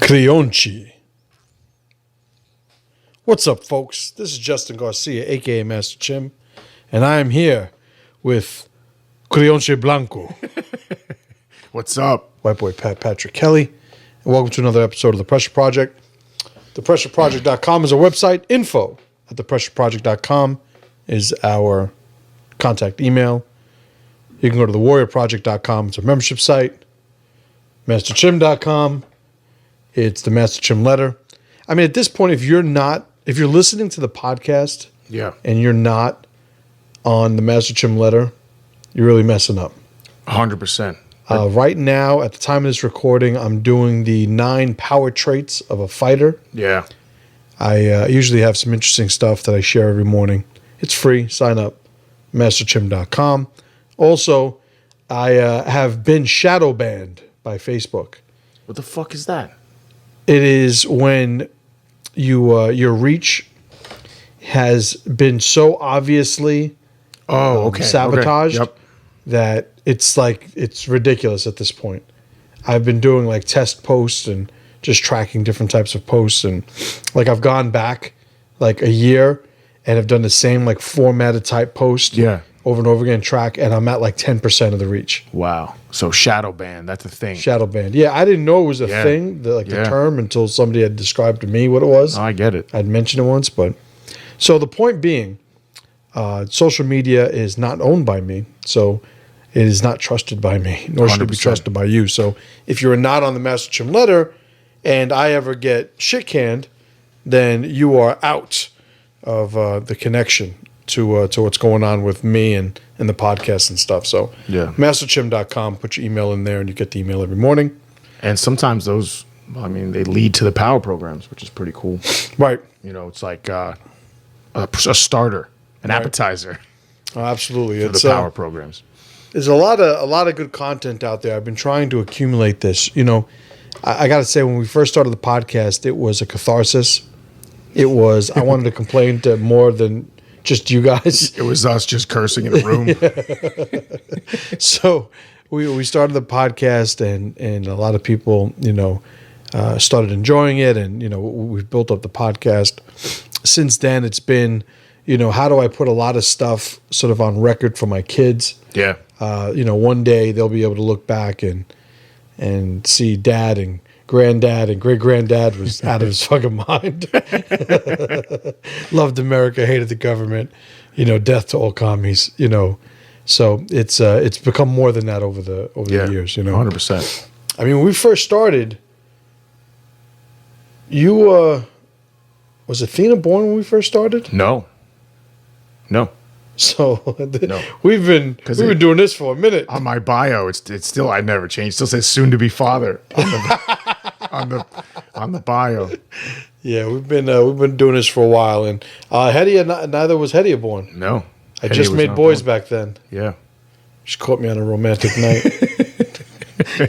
Creonte. What's up, folks? This is Justin Garcia, a.k.a. Master Chim, and I am here with Creonte Blanco. What's up? White boy Patrick Kelly, and welcome to another episode of The Pressure Project. ThePressureProject.com is our website. Info at ThePressureProject.com is our contact email. You can go to TheWarriorProject.com. It's our membership site. MasterChim.com. It's the Master Chim letter. I mean, at this point, if you're listening to the podcast, and you're not on the Master Chim letter, you're really messing up. 100%. Right now, at the time of this recording, I'm doing the 9 power traits of a fighter. Yeah. I usually have some interesting stuff that I share every morning. It's free. Sign up. MasterChim.com. Also, I have been shadow banned by Facebook. What the fuck is that? It is when your reach has been so obviously sabotaged that it's ridiculous at this point. I've been doing like test posts and just tracking different types of posts, and like I've gone back like a year and have done the same like formatted type post over and over again, track, and I'm at like 10% of the reach. Wow. So shadow ban, that's a thing. Shadow ban. Yeah, I didn't know it was a thing, the term, until somebody had described to me what it was. Oh, I get it. I'd mentioned it once, but so the point being, social media is not owned by me, so it is not trusted by me, nor should it be trusted by you. So if you're not on the Master Chim letter and I ever get shit canned, then you are out of the connection to what's going on with me and the podcast and stuff. So MasterChim.com, put your email in there and you get the email every morning. And sometimes those, I mean, they lead to the power programs, which is pretty cool. Right. You know, it's like a starter, an appetizer. Oh, absolutely. For the power programs. There's a lot of good content out there. I've been trying to accumulate this. You know, I got to say, when we first started the podcast, it was a catharsis. It was, I wanted to complain to more than just you guys. It was us just cursing in a room. So we started the podcast, and a lot of people, started enjoying it, and we've built up the podcast. Since then, it's been, how do I put a lot of stuff sort of on record for my kids? Yeah. One day they'll be able to look back and see dad and granddad and great granddad was out of his fucking mind. Loved America, hated the government, death to all commies, So it's become more than that over the years, 100%. I mean, when we first started, was Athena born when we first started? No. So we've been doing this for a minute. On my bio, it's still, I never changed. It still says soon to be father on the bio. Yeah, we've been doing this for a while, and neither was Hedia born. No, I just made boys back then. Yeah, she caught me on a romantic night.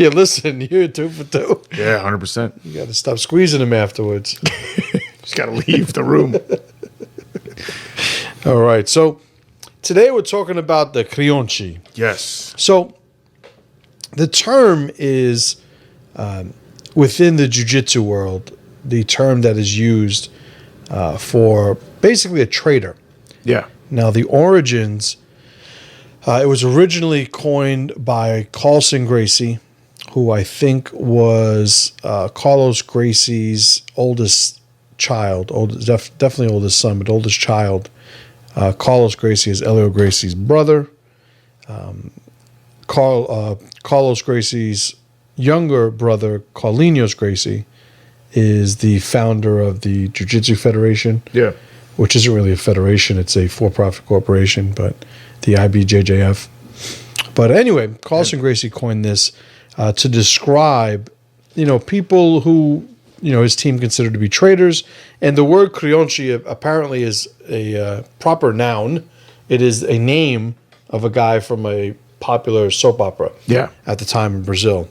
Yeah, listen, you're 2 for 2. Yeah, 100%. You got to stop squeezing them afterwards. Just got to leave the room. All right, so today we're talking about the Creonte. Yes. So the term is, within the jiu-jitsu world, the term that is used for basically a trader. Yeah. Now, the origins, it was originally coined by Carlson Gracie, who I think was Carlos Gracie's oldest child, definitely oldest son, but oldest child. Carlos Gracie is Elio Gracie's brother. Carlos Gracie's younger brother, Carlinhos Gracie, is the founder of the Jiu-Jitsu Federation. Yeah. Which isn't really a federation. It's a for-profit corporation, but the IBJJF. But anyway, Carlson Gracie coined this to describe, people who, his team considered to be traitors. And the word Creonte apparently is a proper noun. It is a name of a guy from a popular soap opera at the time in Brazil.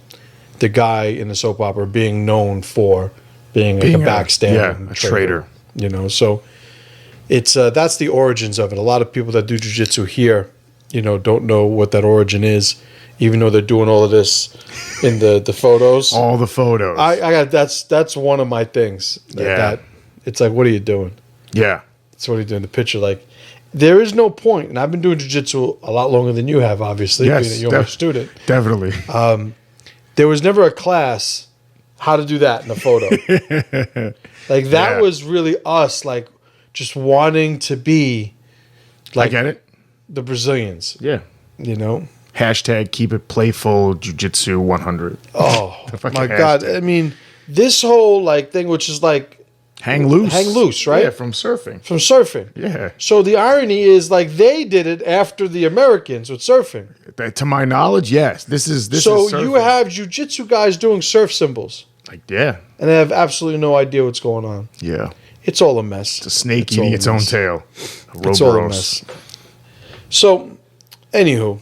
The guy in the soap opera being known for being like a backstabbing traitor. So it's that's the origins of it. A lot of people that do jiu-jitsu here, don't know what that origin is. even though they're doing all of this in the photos. All the photos. I got that's one of my things. That it's like, what are you doing? Yeah. That's what are you doing? The picture, like, there is no point, and I've been doing jiu-jitsu a lot longer than you have, obviously, being that you're my student. Definitely. There was never a class how to do that in a photo. Like, that was really us, like, just wanting to be like, I get it. The Brazilians. Yeah. You know? Hashtag keep it playful jiu-jitsu 100. Oh, my God. I mean, this whole, like, thing, which is like, hang loose, right? Yeah, from surfing. Yeah. So the irony is, like, they did it after the Americans with surfing. To my knowledge, yes. This is so you have jiu-jitsu guys doing surf symbols. Like, yeah. And they have absolutely no idea what's going on. Yeah. It's all a mess. It's a snake eating its own tail. It's all a mess. So, anywho,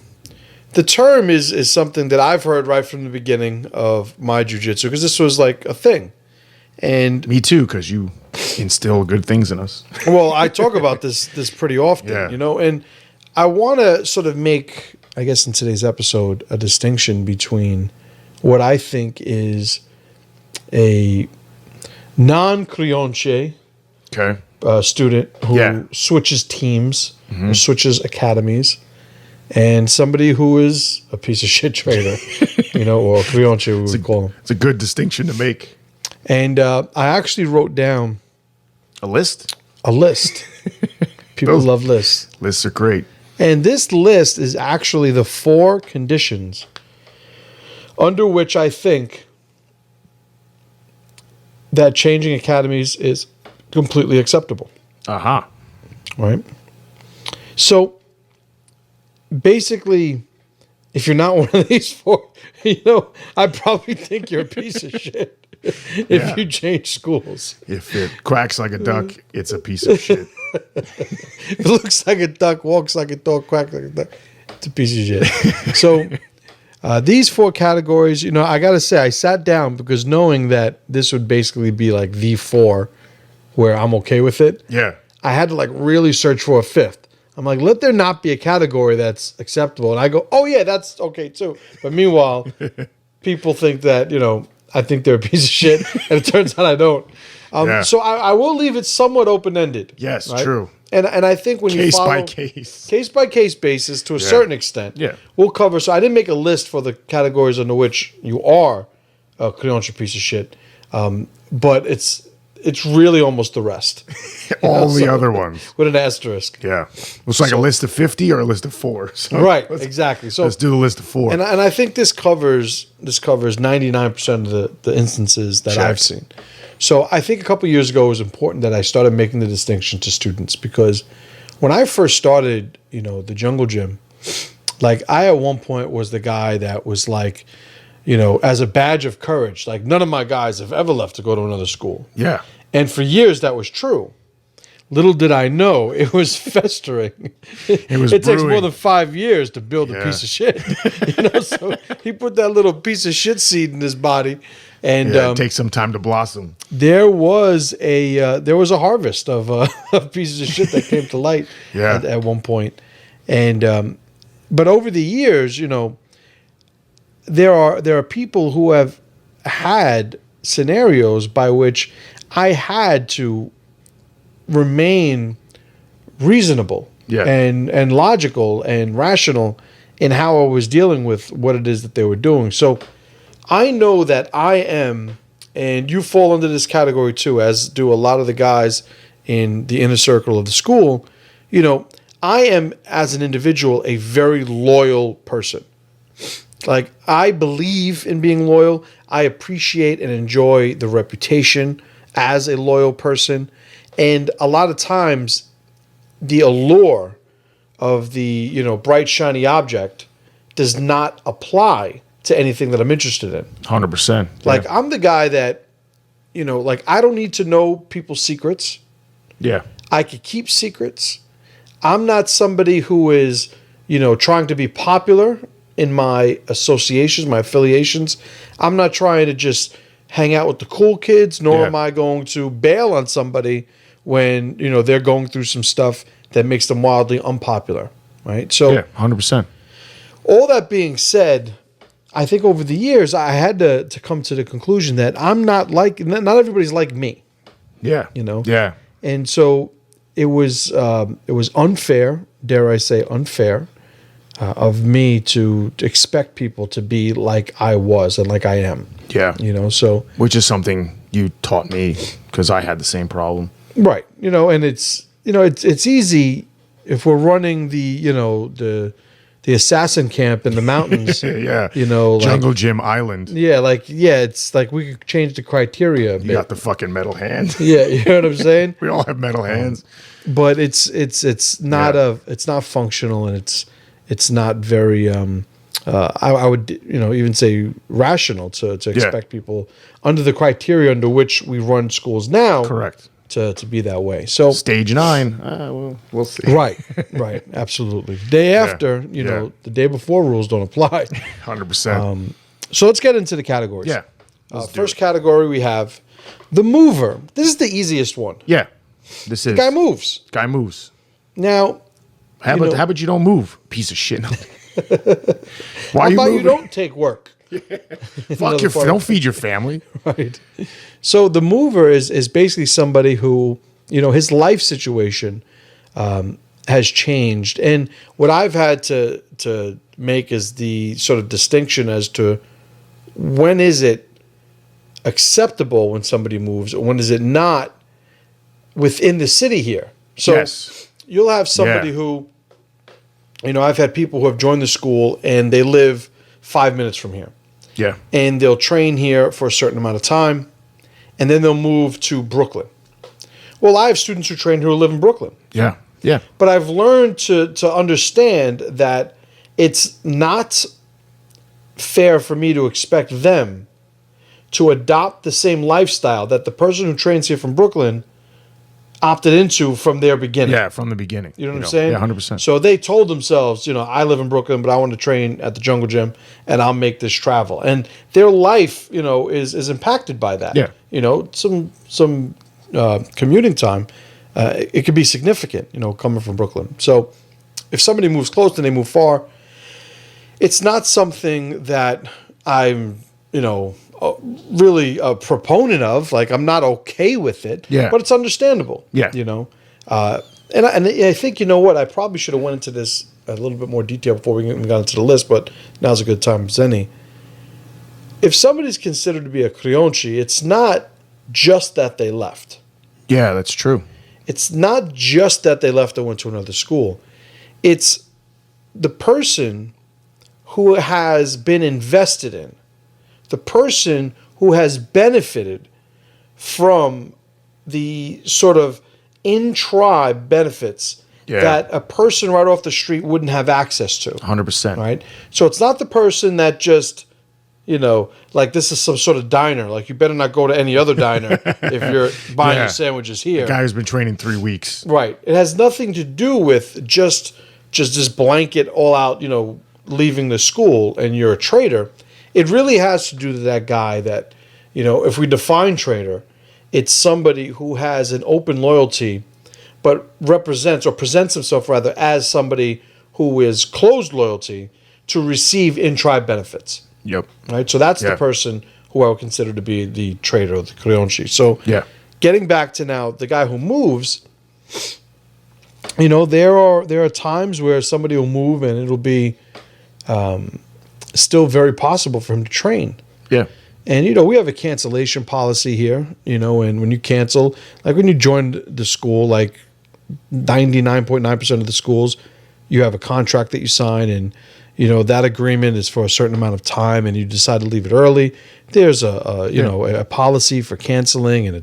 the term is something that I've heard right from the beginning of my jiu-jitsu, because this was like a thing. And me too, because you instill good things in us. Well, I talk about this pretty often, you know, and I want to sort of make, I guess in today's episode, a distinction between what I think is a non-Creonte student who switches teams, or switches academies, and somebody who is a piece of shit trader, you know, or Creonte, we would call him. It's a good distinction to make. And I actually wrote down a list. People love lists. Lists are great. And this list is actually the 4 conditions under which I think that changing academies is completely acceptable. Aha. Right? So, basically, if you're not one of these 4, you know, I probably think you're a piece of shit if you change schools. If it quacks like a duck, it's a piece of shit. If it looks like a duck, walks like a dog, quacks like a duck, it's a piece of shit. So, these 4 categories, you know, I got to say, I sat down because knowing that this would basically be like the 4 where I'm okay with it. Yeah. I had to like really search for a 5th. I'm like, let there not be a category that's acceptable. And I go, oh yeah, that's okay too. But meanwhile, people think that, you know, I think they're a piece of shit. And it turns out I don't. So I will leave it somewhat open-ended. Yes, right? True. And I think when you follow case by case basis to a certain extent, we'll cover. So I didn't make a list for the categories under which you are a Creonte piece of shit, but it's really almost the rest. All the other ones with an asterisk. Yeah, it's like a list of 50 or a list of 4. So right, exactly. So let's do the list of 4. And I think this covers 99% of the instances that I've seen. So I think a couple of years ago it was important that I started making the distinction to students, because when I first started, you know, the Jungle Gym, like I at one point was the guy that was like, you know, as a badge of courage, like none of my guys have ever left to go to another school. Yeah. And for years that was true. Little did I know it was festering. It takes more than 5 years to build a piece of shit. You know, so he put that little piece of shit seed in his body. And it takes some time to blossom. There was a harvest of pieces of shit that came to light at one point. And but over the years, you know, there are people who have had scenarios by which I had to remain reasonable and logical and rational in how I was dealing with what it is that they were doing. So I know that I am, and you fall into this category too, as do a lot of the guys in the inner circle of the school. You know, I am, as an individual, a very loyal person. Like, I believe in being loyal. I appreciate and enjoy the reputation as a loyal person. And a lot of times, the allure of the, you know, bright, shiny object does not apply to anything that I'm interested in. 100%. Like, I'm the guy that, you know, like, I don't need to know people's secrets. Yeah. I could keep secrets. I'm not somebody who is, you know, trying to be popular in my associations, my affiliations. I'm not trying to just hang out with the cool kids, nor am I going to bail on somebody when, you know, they're going through some stuff that makes them wildly unpopular, right? So, 100%. all that being said, I think over the years I had to come to the conclusion that I'm not everybody's like me. Yeah. Yeah. And so it was unfair, dare I say unfair, of me to expect people to be like I was and like I am. Yeah. So which is something you taught me because I had the same problem. Right. And it's easy if we're running the assassin camp in the mountains. Yeah. Jungle Gym Island. Yeah, it's like we could change the criteria a bit. You got the fucking metal hand. Yeah, you know what I'm saying? We all have metal hands. But it's not it's not functional, and it's not very I would even say rational to expect people under the criteria under which we run schools now. Correct. To be that way. So stage 9. Well, we'll see. Right. Absolutely. Day after, the day before rules don't apply. 100%. So let's get into the categories. Yeah. First category we have the mover. This is the easiest one. Yeah. This is Guy moves. Guy moves. Now, how about you don't move, piece of shit? Why how about you don't take work? Fuck don't feed your family. Right. So the mover is basically somebody who, his life situation has changed. And what I've had to make is the sort of distinction as to when is it acceptable when somebody moves, or when is it not within the city here. So yes. You'll have somebody who, I've had people who have joined the school and they live 5 minutes from here. Yeah. And they'll train here for a certain amount of time, and then they'll move to Brooklyn. Well, I have students who train here who live in Brooklyn. Yeah. Yeah. But I've learned to understand that it's not fair for me to expect them to adopt the same lifestyle that the person who trains here from Brooklyn opted into from their beginning. Yeah, from the beginning. You know what I'm saying? Yeah, 100%. So they told themselves, I live in Brooklyn, but I want to train at the Jungle Gym, and I'll make this travel. And their life, is impacted by that. Yeah. Some commuting time, it could be significant, coming from Brooklyn. So if somebody moves close and they move far, it's not something that I'm, really a proponent of. Like, I'm not okay with it. Yeah. But it's understandable. Yeah. And I think, I probably should have went into this a little bit more detail before we got into the list, but now's a good time as any. If somebody's considered to be a Creonte, it's not just that they left. Yeah, that's true. It's not just that they left and went to another school. It's the person who has been invested in, the person who has benefited from the sort of in-tribe benefits that a person right off the street wouldn't have access to. 100%. Right? So it's not the person that just, like this is some sort of diner. Like, you better not go to any other diner if you're buying your sandwiches here. The guy who's been training 3 weeks. Right. It has nothing to do with just this blanket all out, leaving the school and you're a trader. It really has to do with that guy that, if we define trader, it's somebody who has an open loyalty, but presents himself rather as somebody who is closed loyalty to receive in-tribe benefits. Yep. Right. So that's the person who I would consider to be the trader, the Creonte. So getting back to now the guy who moves, there are times where somebody will move and it'll be still very possible for him to train. Yeah. And, we have a cancellation policy here, and when you cancel, like when you joined the school, like 99.9% of the schools, you have a contract that you sign, and, that agreement is for a certain amount of time, and you decide to leave it early. There's a policy for canceling, and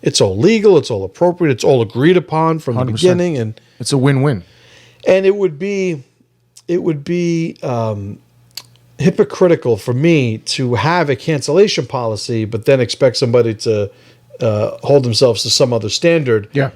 it's all legal, it's all appropriate, it's all agreed upon from 100%. The beginning, and it's a win-win. And it would be hypocritical for me to have a cancellation policy, but then expect somebody to hold themselves to some other standard. Yeah.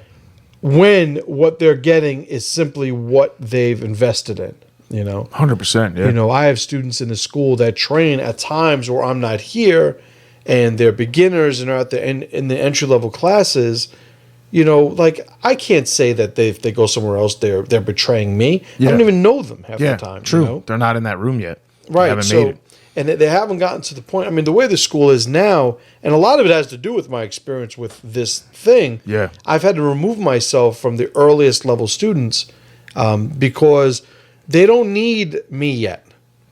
When what they're getting is simply what they've invested in. 100%. Yeah. I have students in the school that train at times where I'm not here, and they're beginners and are in the entry level classes. like I can't say that if they go somewhere else, they're betraying me. Yeah. I don't even know them half the time. True. They're not in that room yet. Right. They haven't made it. And they haven't gotten to the point. I mean, the way the school is now, and a lot of it has to do with my experience with this thing. Yeah. I've had to remove myself from the earliest level students because they don't need me yet.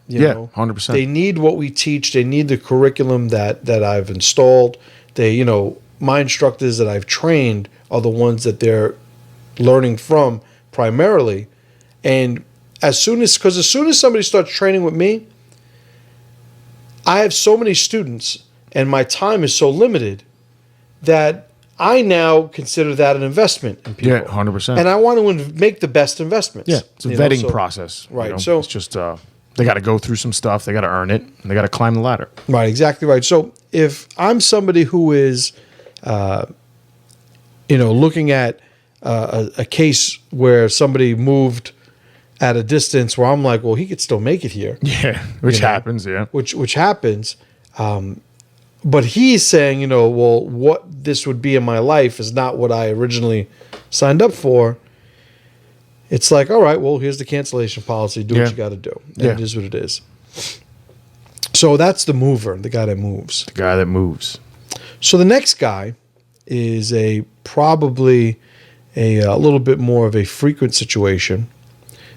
You know? 100%. They need what we teach. They need the curriculum that I've installed. They, my instructors that I've trained are the ones that they're learning from primarily. And as soon as somebody starts training with me, I have so many students and my time is so limited that I now consider that an investment in people. Yeah, 100%. And I want to make the best investments. Yeah, it's a vetting process. Right. So it's just they got to go through some stuff. They got to earn it, and they got to climb the ladder. Right, exactly right. So if I'm somebody who is, looking at a case where somebody moved at a distance where I'm like, well, he could still make it here. Yeah, which happens. Yeah, which happens. But he's saying, well, what this would be in my life is not what I originally signed up for. It's like, all right, well, here's the cancellation policy. Do what you got to do. And it is what it is. So that's the mover, the guy that moves. The guy that moves. So the next guy is probably a little bit more of a frequent situation,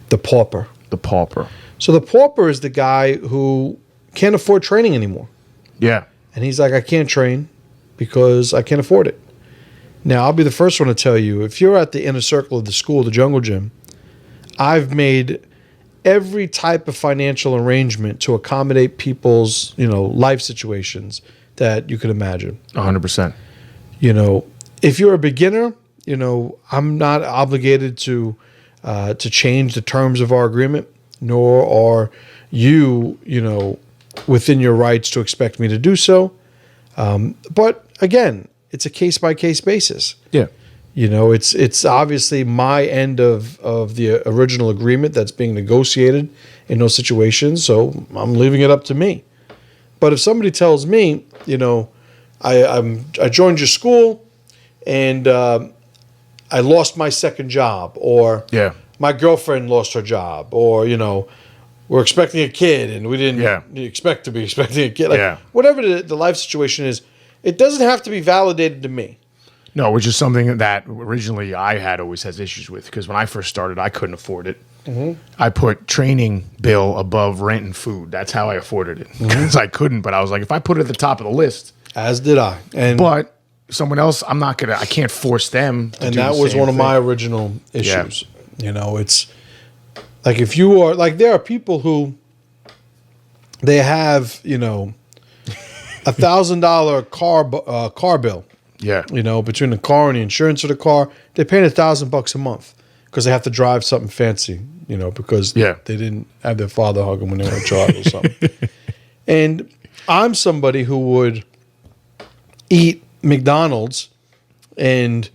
the pauper. The pauper. So the pauper is the guy who can't afford training anymore. Yeah. And he's like, I can't train because I can't afford it. Now, I'll be the first one to tell you, if you're at the inner circle of the school, the jungle gym, I've made every type of financial arrangement to accommodate people's, life situations that you could imagine. 100%. If you're a beginner, I'm not obligated to change the terms of our agreement, nor are you, within your rights to expect me to do so. But again, it's a case-by-case basis. Yeah. It's obviously my end of the original agreement that's being negotiated in those situations, so I'm leaving it up to me. But if somebody tells me, I joined your school and I lost my second job, or my girlfriend lost her job, or we're expecting a kid and we didn't expect to be expecting a kid. Whatever the life situation is, it doesn't have to be validated to me. No, which is something that originally I had always had issues with, because when I first started, I couldn't afford it. Mm-hmm. I put training bill above rent and food. That's how I afforded it, because I couldn't. But I was like, if I put it at the top of the list, as did I. But someone else, I can't force them to and do that the was same one of thing. my original issues. It's like, if you are like, there are people who they have $1,000 car bill. Yeah. Between the car and the insurance of the car, they're paying $1,000 a month because they have to drive something fancy, because they didn't have their father hug them when they were a child or something. And I'm somebody who would eat McDonald's and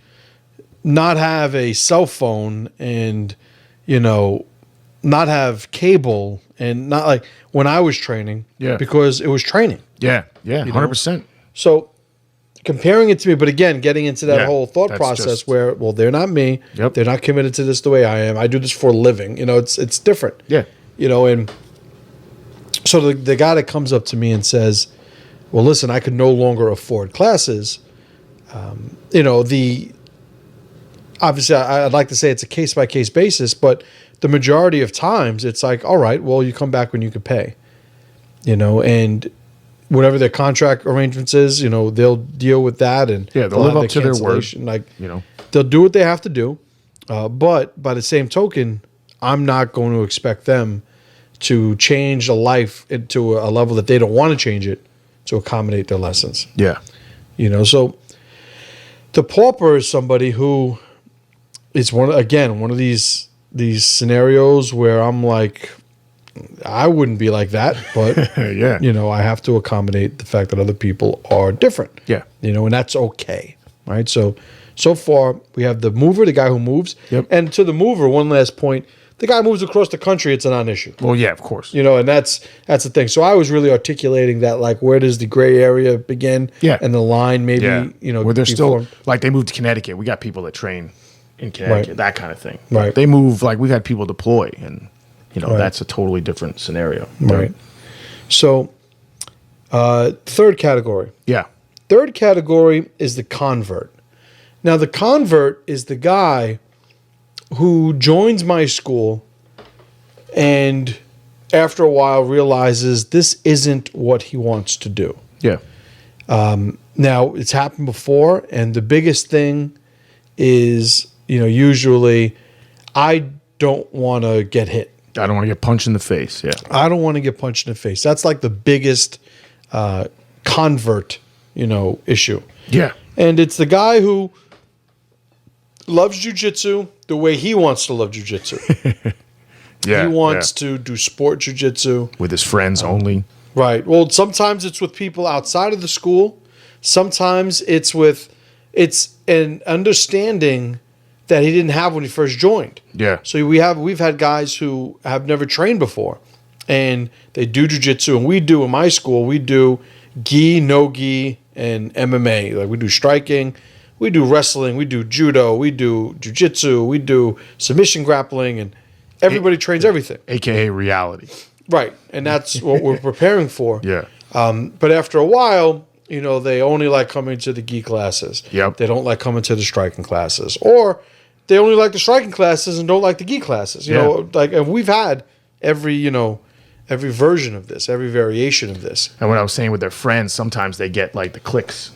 not have a cell phone and, not have cable and not like when I was training, because it was training. Yeah. 100%. So comparing it to me, but again, getting into that whole thought process where, well, they're not me. Yep. They're not committed to this the way I am. I do this for a living. It's different. Yeah. And so the guy that comes up to me and says, well, listen, I could no longer afford classes. Obviously I'd like to say it's a case by case basis, but the majority of times it's like, all right, well, you come back when you can pay, and whatever their contract arrangements is, they'll deal with that, and they'll live up to their word. They'll do what they have to do. But by the same token, I'm not going to expect them to change a life into a level that they don't want to change it to accommodate their lessons. Yeah. So the pauper is somebody who is one of these scenarios where I'm like, I wouldn't be like that, but I have to accommodate the fact that other people are different. Yeah. And that's okay. Right. So far we have the mover, the guy who moves. Yep. And to the mover, one last point, The guy moves across the country, it's a non-issue. Well, yeah, of course. You know, and that's the thing. So I was really articulating that, like, where does the gray area begin? Yeah. And the line maybe, you know, where they're still formed. like they moved to Connecticut. We got people that train in Connecticut, Right. that kind of thing. Right. They move like we've had people deploy, and you know Right. that's a totally different scenario. Right. So, third category. Yeah. Third category is the convert. Now, the convert is the guy who joins my school and after a while realizes this isn't what he wants to do. Yeah. Now, it's happened before, and the biggest thing is, you know, usually I don't want to get hit. I don't want to get punched in the face. Yeah. I don't want to get punched in the face. That's like the biggest convert, you know, issue. Yeah. And it's the guy who loves jiu-jitsu the way he wants to love jiu-jitsu. Yeah. He wants to do sport jiu-jitsu. with his friends only. Right. Well, sometimes it's with people outside of the school. Sometimes it's an understanding that he didn't have when he first joined. Yeah. So we've had guys who have never trained before, and they do jiu-jitsu, and we do in my school, we do gi, no gi, and MMA. Like we do striking, we do wrestling, we do judo, we do jiu-jitsu, we do submission grappling, and everybody trains everything. AKA reality. Right, and that's what we're preparing for. Yeah. But after a while, you know, they only like coming to the gi classes. Yep. They don't like coming to the striking classes, or they only like the striking classes and don't like the gi classes. You know, like, and we've had every version of this, every variation of this. And what I was saying with their friends, sometimes they get like the cliques.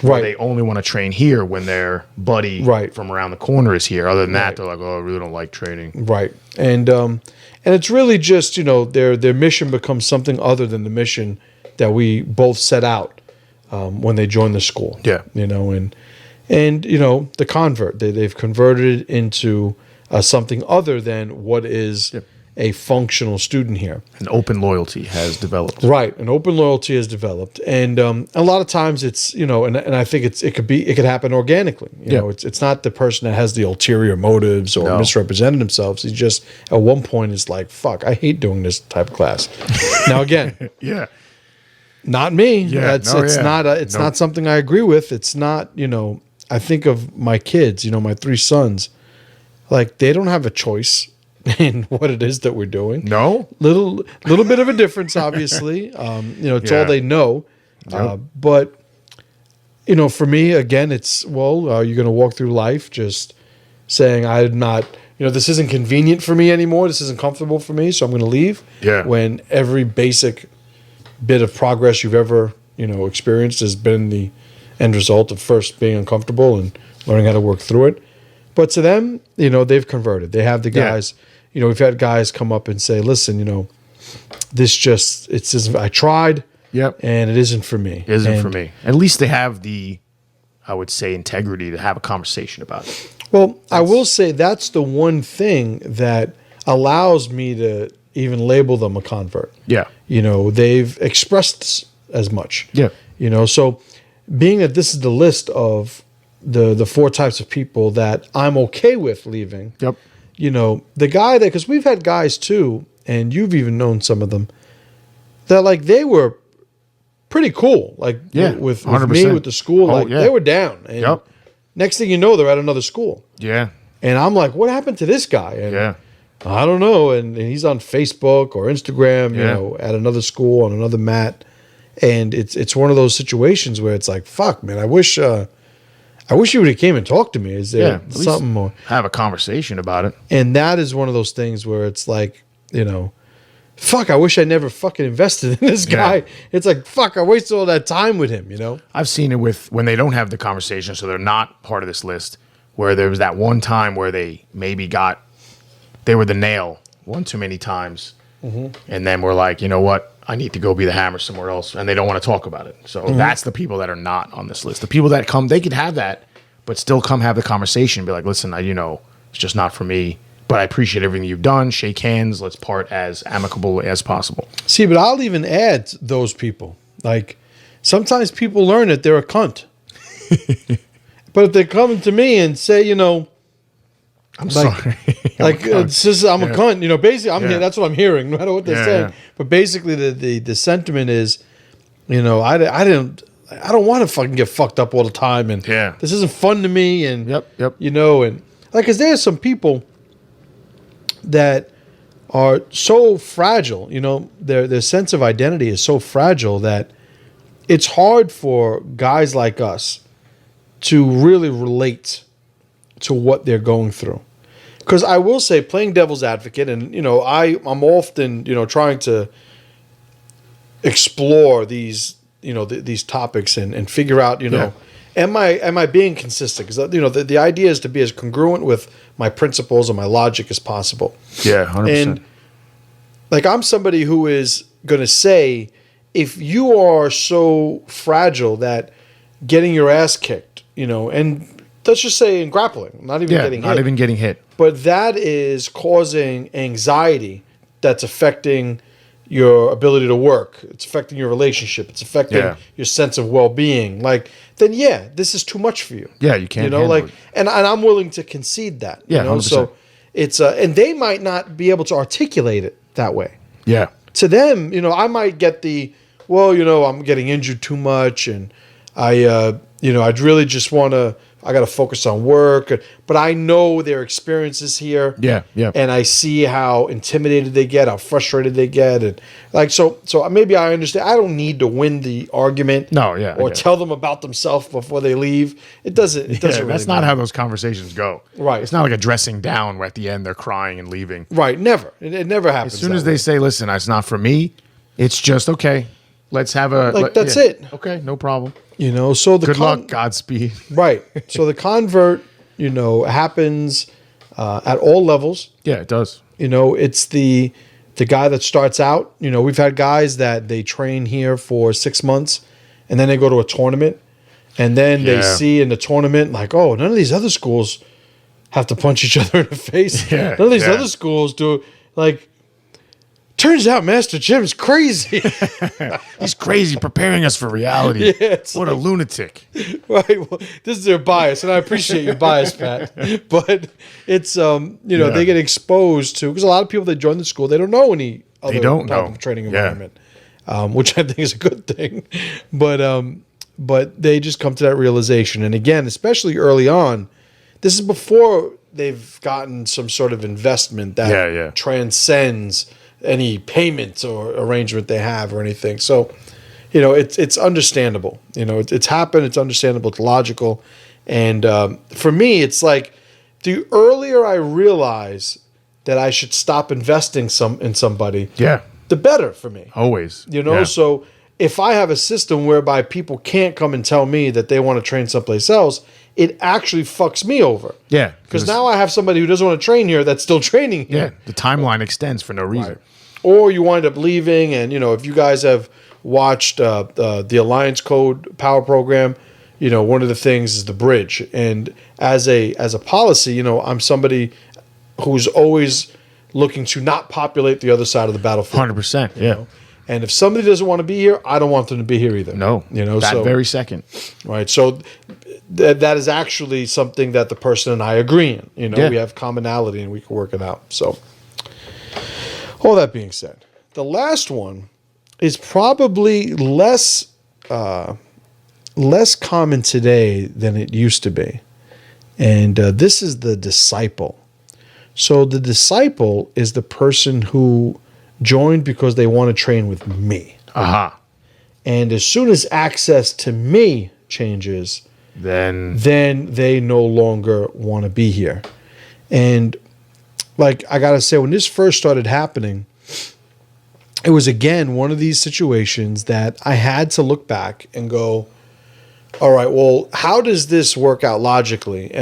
Right. They only want to train here when their buddy from around the corner is here. Other than that, they're like, oh, I really don't like training. Right. And it's really just, you know, their mission becomes something other than the mission that we both set out when they join the school. Yeah. You know, and you know, the convert, they've converted it into something other than what is a functional student here. An open loyalty has developed. Right, an open loyalty has developed, and a lot of times it's, you know, and I think it could happen organically. You know, it's not the person that has the ulterior motives or misrepresented themselves. He just at one point is like, "Fuck, I hate doing this type of class." Now again, not me. Yeah, it's not something I agree with. It's not, you know. I think of my kids, you know, my 3 sons, like they don't have a choice in what it is that we're doing. No, little bit of a difference, obviously. You know, it's all they know. But you know, for me, again, it's you're going to walk through life just saying, I'm not. You know, this isn't convenient for me anymore. This isn't comfortable for me, so I'm going to leave. Yeah. When every basic bit of progress you've ever, you know, experienced has been the end result of first being uncomfortable and learning how to work through it. But to them, you know, they've converted. They have the guys. You know, we've had guys come up and say, listen, you know, I tried, and it isn't for me. It isn't for me. At least they have the, I would say, integrity to have a conversation about it. Well, I will say that's the one thing that allows me to even label them a convert. Yeah. You know, they've expressed as much. Yeah. You know, so being that this is the list of the 4 types of people that I'm okay with leaving. Yep. You know, the guy that, because we've had guys too, and you've even known some of them, that like they were pretty cool. Like with me, with the school, like they were down. And next thing you know, they're at another school. Yeah. And I'm like, what happened to this guy? And I don't know. And he's on Facebook or Instagram, you know, at another school on another mat. And it's one of those situations where it's like, fuck, man, I wish you would have came and talked to me. Is there something more? Have a conversation about it. And that is one of those things where it's like, you know, fuck, I wish I never fucking invested in this guy. Yeah. It's like, fuck, I wasted all that time with him, you know? I've seen it with when they don't have the conversation, so they're not part of this list, where there was that one time where they maybe they were the nail one too many times. Mm-hmm. And then we're like, you know what? I need to go be the hammer somewhere else. And they don't want to talk about it. So that's the people that are not on this list. The people that come, they could have that, but still come have the conversation and be like, listen, it's just not for me. But I appreciate everything you've done. Shake hands. Let's part as amicable as possible. See, but I'll even add those people. Like, sometimes people learn that they're a cunt. But if they come to me and say, you know, I'm sorry. It's just I'm a cunt. You know, basically, that's what I'm hearing, no matter what they're saying. Yeah. But basically, the sentiment is, you know, I don't want to fucking get fucked up all the time, and this isn't fun to me, and Yep. you know, and like, cause there's some people that are so fragile, you know, their sense of identity is so fragile that it's hard for guys like us to really relate to what they're going through. Because I will say, playing devil's advocate, and you know, I'm often, you know, trying to explore these, you know, these topics and figure out, you know, am I being consistent? Because you know, the idea is to be as congruent with my principles and my logic as possible. Yeah, 100%. And like, I'm somebody who is going to say, if you are so fragile that getting your ass kicked, you know, and let's just say in grappling, not even getting hit, but that is causing anxiety that's affecting your ability to work. It's affecting your relationship. It's affecting your sense of well-being. Like, then this is too much for you. Yeah, you can't. You know, like, and I'm willing to concede that. Yeah, you know? 100%. So it's and they might not be able to articulate it that way. Yeah. To them, you know, I might get well, you know, I'm getting injured too much, and you know, I'd really just I got to focus on work. But I know their experiences here. Yeah. And I see how intimidated they get, how frustrated they get. And like, so maybe I understand. I don't need to win the argument. No, yeah. Or tell them about themselves before they leave. It doesn't really that's not how those conversations go. Right. It's not like a dressing down where at the end they're crying and leaving. Right. Never. It never happens. As soon as they say, listen, it's not for me, it's just, okay, let's have that's it. Okay, no problem. You know, so good luck, Godspeed. Right. So the convert, you know, happens at all levels. Yeah, it does. You know, it's the guy that starts out. You know, we've had guys that they train here for 6 months, and then they go to a tournament, and then they see in the tournament, like, oh, none of these other schools have to punch each other in the face. None of these other schools do. Like, turns out Master Jim's crazy. He's crazy, preparing us for reality. What a lunatic. Right. Well, this is their bias, and I appreciate your bias, Pat. But it's you know, they get exposed to, because a lot of people that join the school, they don't know any other type of training environment, which I think is a good thing. But they just come to that realization, and again, especially early on, this is before they've gotten some sort of investment that transcends any payments or arrangement they have or anything. So, you know, it's understandable. You know, it's happened. It's understandable. It's logical. And for me, it's like, the earlier I realize that I should stop investing in somebody, the better for me. Always. You know, so if I have a system whereby people can't come and tell me that they want to train someplace else, it actually fucks me over. Yeah. Because now I have somebody who doesn't want to train here that's still training here. Yeah. The timeline extends for no reason. Right. Or you wind up leaving, and, you know, if you guys have watched the Alliance Code Power Program, you know, one of the things is the bridge. And as a policy, you know, I'm somebody who's always looking to not populate the other side of the battlefield. 100%. Yeah. You know? And if somebody doesn't want to be here, I don't want them to be here either. No. You know, that very second. Right. So that is actually something that the person and I agree in. You know, we have commonality and we can work it out. So, all that being said, the last one is probably less common today than it used to be. And this is the disciple. So the disciple is the person who joined because they want to train with me. Aha. And as soon as access to me changes, then they no longer want to be here. And like, I got to say, when this first started happening, it was, again, one of these situations that I had to look back and go, all right, well, how does this work out logically?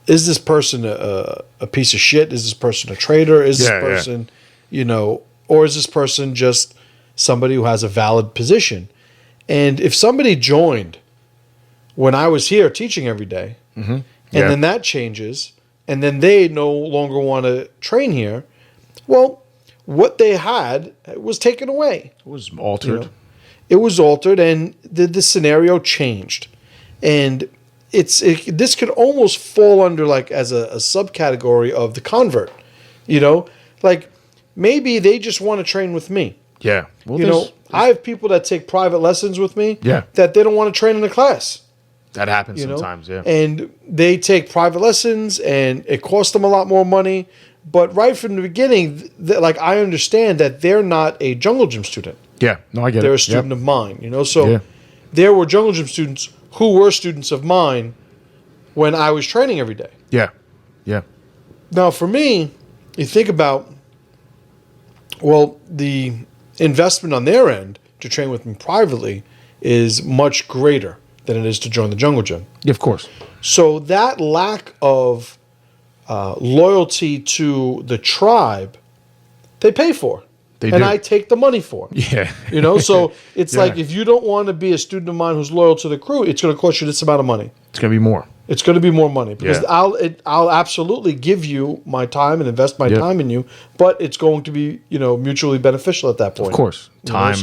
Is this person a piece of shit? Is this person a traitor? Is this person, you know, or is this person just somebody who has a valid position? And if somebody joined when I was here teaching every day, and then that changes, and then they no longer want to train here, well, what they had was taken away. It was altered. You know? It was altered, and the scenario changed. And this could almost fall under like as a subcategory of the convert. Like maybe they just want to train with me. Yeah. Well, I have people that take private lessons with me. Yeah. That they don't want to train in a class. That happens sometimes. Yeah. And they take private lessons, and it costs them a lot more money. But right from the beginning, like I understand that they're not a jungle gym student. Yeah. No, I get it. They're a student of mine. So there were jungle gym students who were students of mine when I was training every day. Yeah. Yeah. Now, for me, you think about, well, the investment on their end to train with me privately is much greater than it is to join the jungle gym. Yeah, of course. So that lack of loyalty to the tribe, they pay for. And I take the money for. Yeah. So it's like if you don't want to be a student of mine who's loyal to the crew, it's going to cost you this amount of money. It's going to be more. It's going to be more money because I'll absolutely give you my time and invest my time in you, but it's going to be mutually beneficial at that point. Of course, time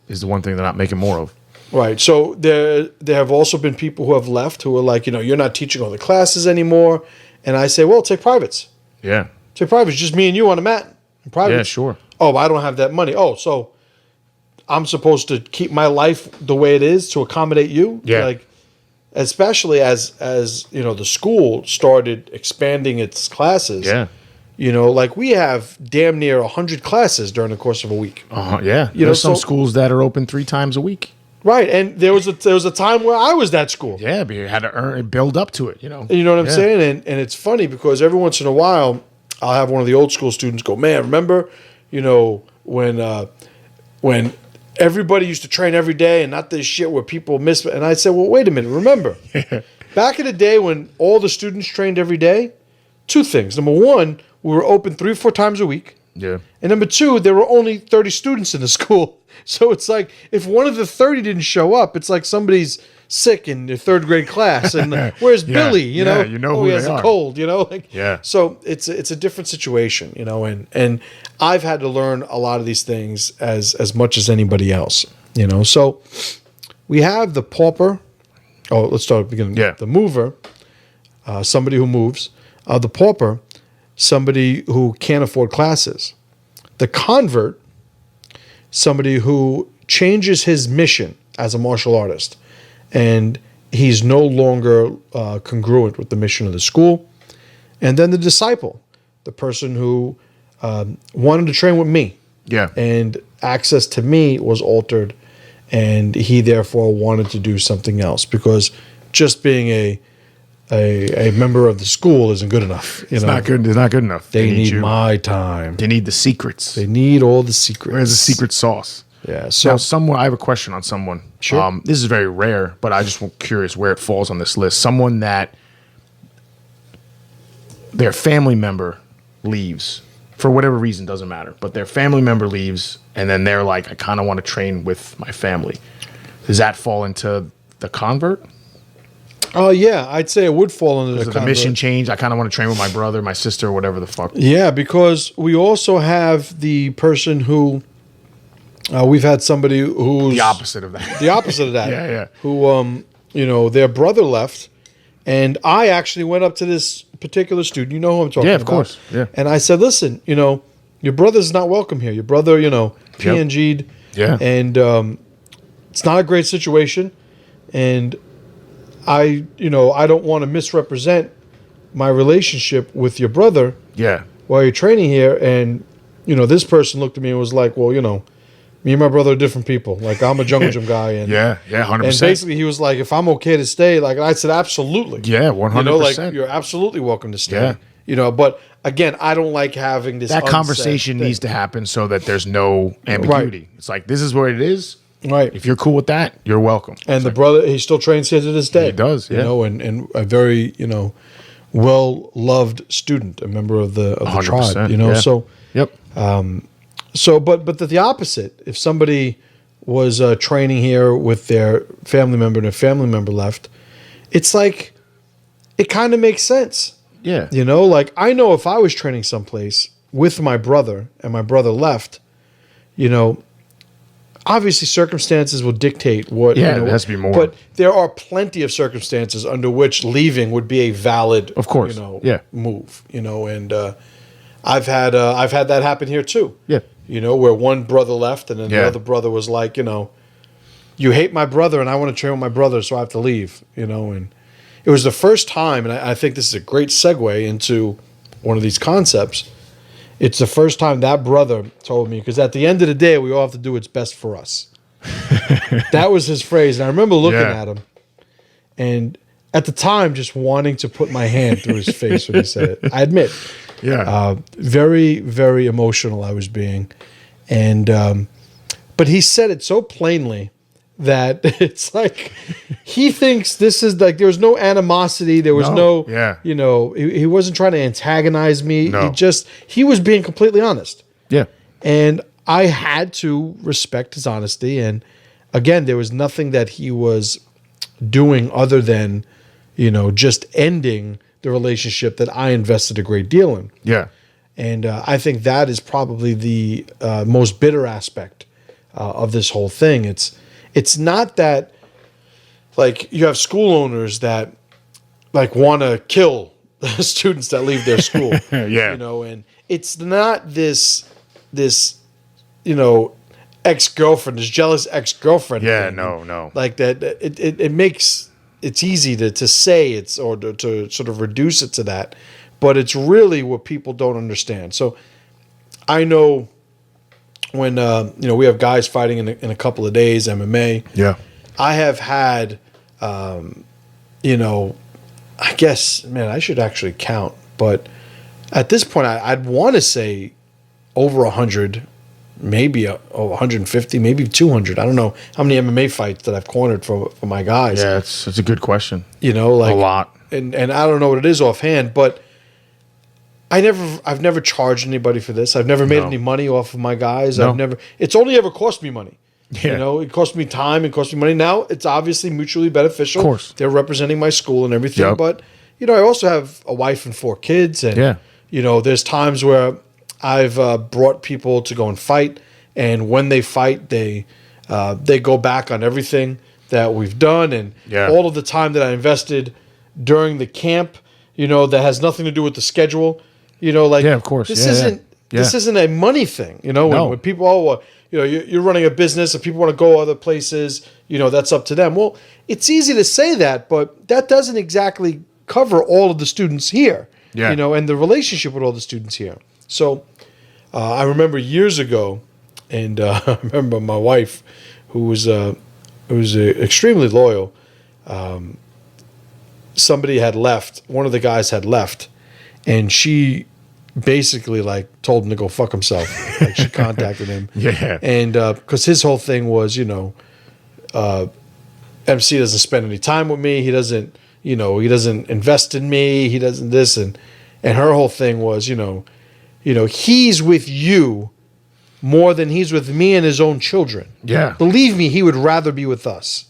is the one thing they're not making more of. Right. So there have also been people who have left who are like, you're not teaching all the classes anymore, and I say, well, take privates. Yeah. Take privates, just me and you on a mat. Privates. Yeah, sure. Oh, I don't have that money. Oh, so I'm supposed to keep my life the way it is to accommodate you? Yeah. Like. Especially as the school started expanding its classes. Yeah. Like we have damn near 100 classes during the course of a week. Yeah. There's some schools that are open 3 times a week. Right, and there was a time where I was that school. Yeah, but you had to build up to it. You know what I'm saying? And it's funny because every once in a while I'll have one of the old school students go, "Man, remember, when everybody used to train every day and not this shit where people miss." And I said, well, wait a minute. Remember, back in the day when all the students trained every day, 2 things. Number 1, we were open 3 or 4 times a week. Yeah. And number 2, there were only 30 students in the school. So it's like if one of the 30 didn't show up, it's like somebody's sick in their 3rd grade class. And where's Billy? Who he has a cold. Yeah. So it's a different situation. And I've had to learn a lot of these things as much as anybody else. So we have the pauper. Oh, let's start at the beginning. Yeah. The mover, somebody who moves. The pauper, somebody who can't afford classes. The convert, somebody who changes his mission as a martial artist, and he's no longer congruent with the mission of the school. And then the disciple, the person who wanted to train with me. Yeah. And access to me was altered, and he therefore wanted to do something else because just being a member of the school isn't good enough. It's not good. It's not good enough. They need my time. They need the secrets. They need all the secrets. Where's the secret sauce? Yeah. So I have a question on someone. Sure. This is very rare, but I just curious where it falls on this list. Someone that their family member leaves for whatever reason, doesn't matter, but their family member leaves, and then they're like, I kind of want to train with my family. Does that fall into the convert? Oh, yeah. I'd say it would fall under the convert. The mission change. I kind of want to train with my brother, my sister, whatever the fuck. Yeah, because we also have the person who we've had somebody who's the opposite of that. The opposite of that. Yeah. Who their brother left, and I actually went up to this particular student. You know who I'm talking about. Yeah, of course. Yeah. And I said, listen, your brother's not welcome here. Your brother, PNG'd. Yeah. And it's not a great situation. And I don't want to misrepresent my relationship with your brother. Yeah. While you're training here. And, this person looked at me and was like, well, me and my brother are different people. Like, I'm a jungle gym guy. And, 100%. And basically, he was like, if I'm okay to stay, like, and I said, absolutely. Yeah, 100%. Like, you're absolutely welcome to stay. Yeah. But again, I don't like having this. That conversation needs to happen so that there's no ambiguity. Right. It's like, this is what it is. Right. If you're cool with that, you're welcome. And the brother, he still trains here to this day. He does, yeah. And a very, well-loved student, a member of the tribe. Yeah. So. Yep. But the opposite. If somebody was training here with their family member and a family member left, it's like it kind of makes sense. Yeah. Like I know if I was training someplace with my brother and my brother left, obviously circumstances will dictate what. Yeah, there has to be more. But there are plenty of circumstances under which leaving would be a valid, of course, move. And I've had that happen here too. Yeah, where one brother left, and then the other brother was like, you hate my brother, and I want to train with my brother, so I have to leave. And it was the first time, and I think this is a great segue into one of these concepts. It's the first time that brother told me, because at the end of the day, we all have to do what's best for us. That was his phrase. And I remember looking at him, and at the time, just wanting to put my hand through his face when he said it. I admit. Yeah. Very, very emotional I was being. And but he said it so plainly that it's like he thinks this is like there was no animosity, there was he wasn't trying to antagonize me. No. He was being completely honest. Yeah. And I had to respect his honesty. And again, there was nothing that he was doing other than, just ending the relationship that I invested a great deal in. Yeah. And I think that is probably the most bitter aspect of this whole thing. It's not that, like, you have school owners that, like, want to kill students that leave their school. Yeah. And it's not this ex-girlfriend, this jealous ex-girlfriend. Yeah, thing. no. Like that, it makes it's easy to say it's or to sort of reduce it to that, but it's really what people don't understand. So I know when we have guys fighting in a couple of days, MMA. Yeah, I have had, I guess, man, I should actually count, but at this point, I'd want to say over 100, maybe 150, maybe 200. I don't know how many MMA fights that I've cornered for my guys. Yeah, it's a good question. Like a lot, and I don't know what it is offhand, but I've never charged anybody for this. I've never made any money off of my guys. No. It's only ever cost me money. Yeah. It cost me time, it cost me money. Now it's obviously mutually beneficial. Of course. They're representing my school and everything. Yep. But, I also have a wife and 4 kids. And, there's times where I've brought people to go and fight. And when they fight, they go back on everything that we've done. And all of the time that I invested during the camp, that has nothing to do with the schedule. Of course. This isn't a money thing. When people, you're running a business and people want to go other places, that's up to them. Well, it's easy to say that, but that doesn't exactly cover all of the students here, and the relationship with all the students here. So I remember years ago, and I remember my wife, who was extremely loyal. Somebody had left. One of the guys had left, and she basically told him to go fuck himself. She contacted him. Yeah. And because his whole thing was, MC doesn't spend any time with me. He doesn't, he doesn't invest in me. He doesn't this. And her whole thing was, he's with you more than he's with me and his own children. Yeah. Believe me, he would rather be with us.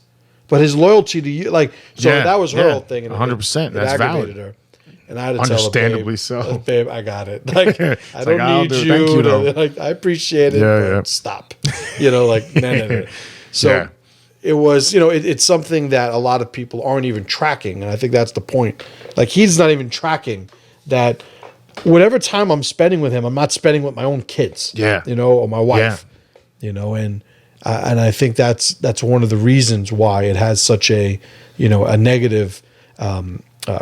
But his loyalty to you, that was her whole thing. And 100%. That's aggravated valid. her. And I had to Understandably tell her, so. Babe, I got it. I don't need you. Thank you, though. I appreciate it. Yeah. Stop. No. So it was, it's something that a lot of people aren't even tracking. And I think that's the point. He's not even tracking that whatever time I'm spending with him, I'm not spending with my own kids. Yeah. Or my wife. And I think that's one of the reasons why it has such a negative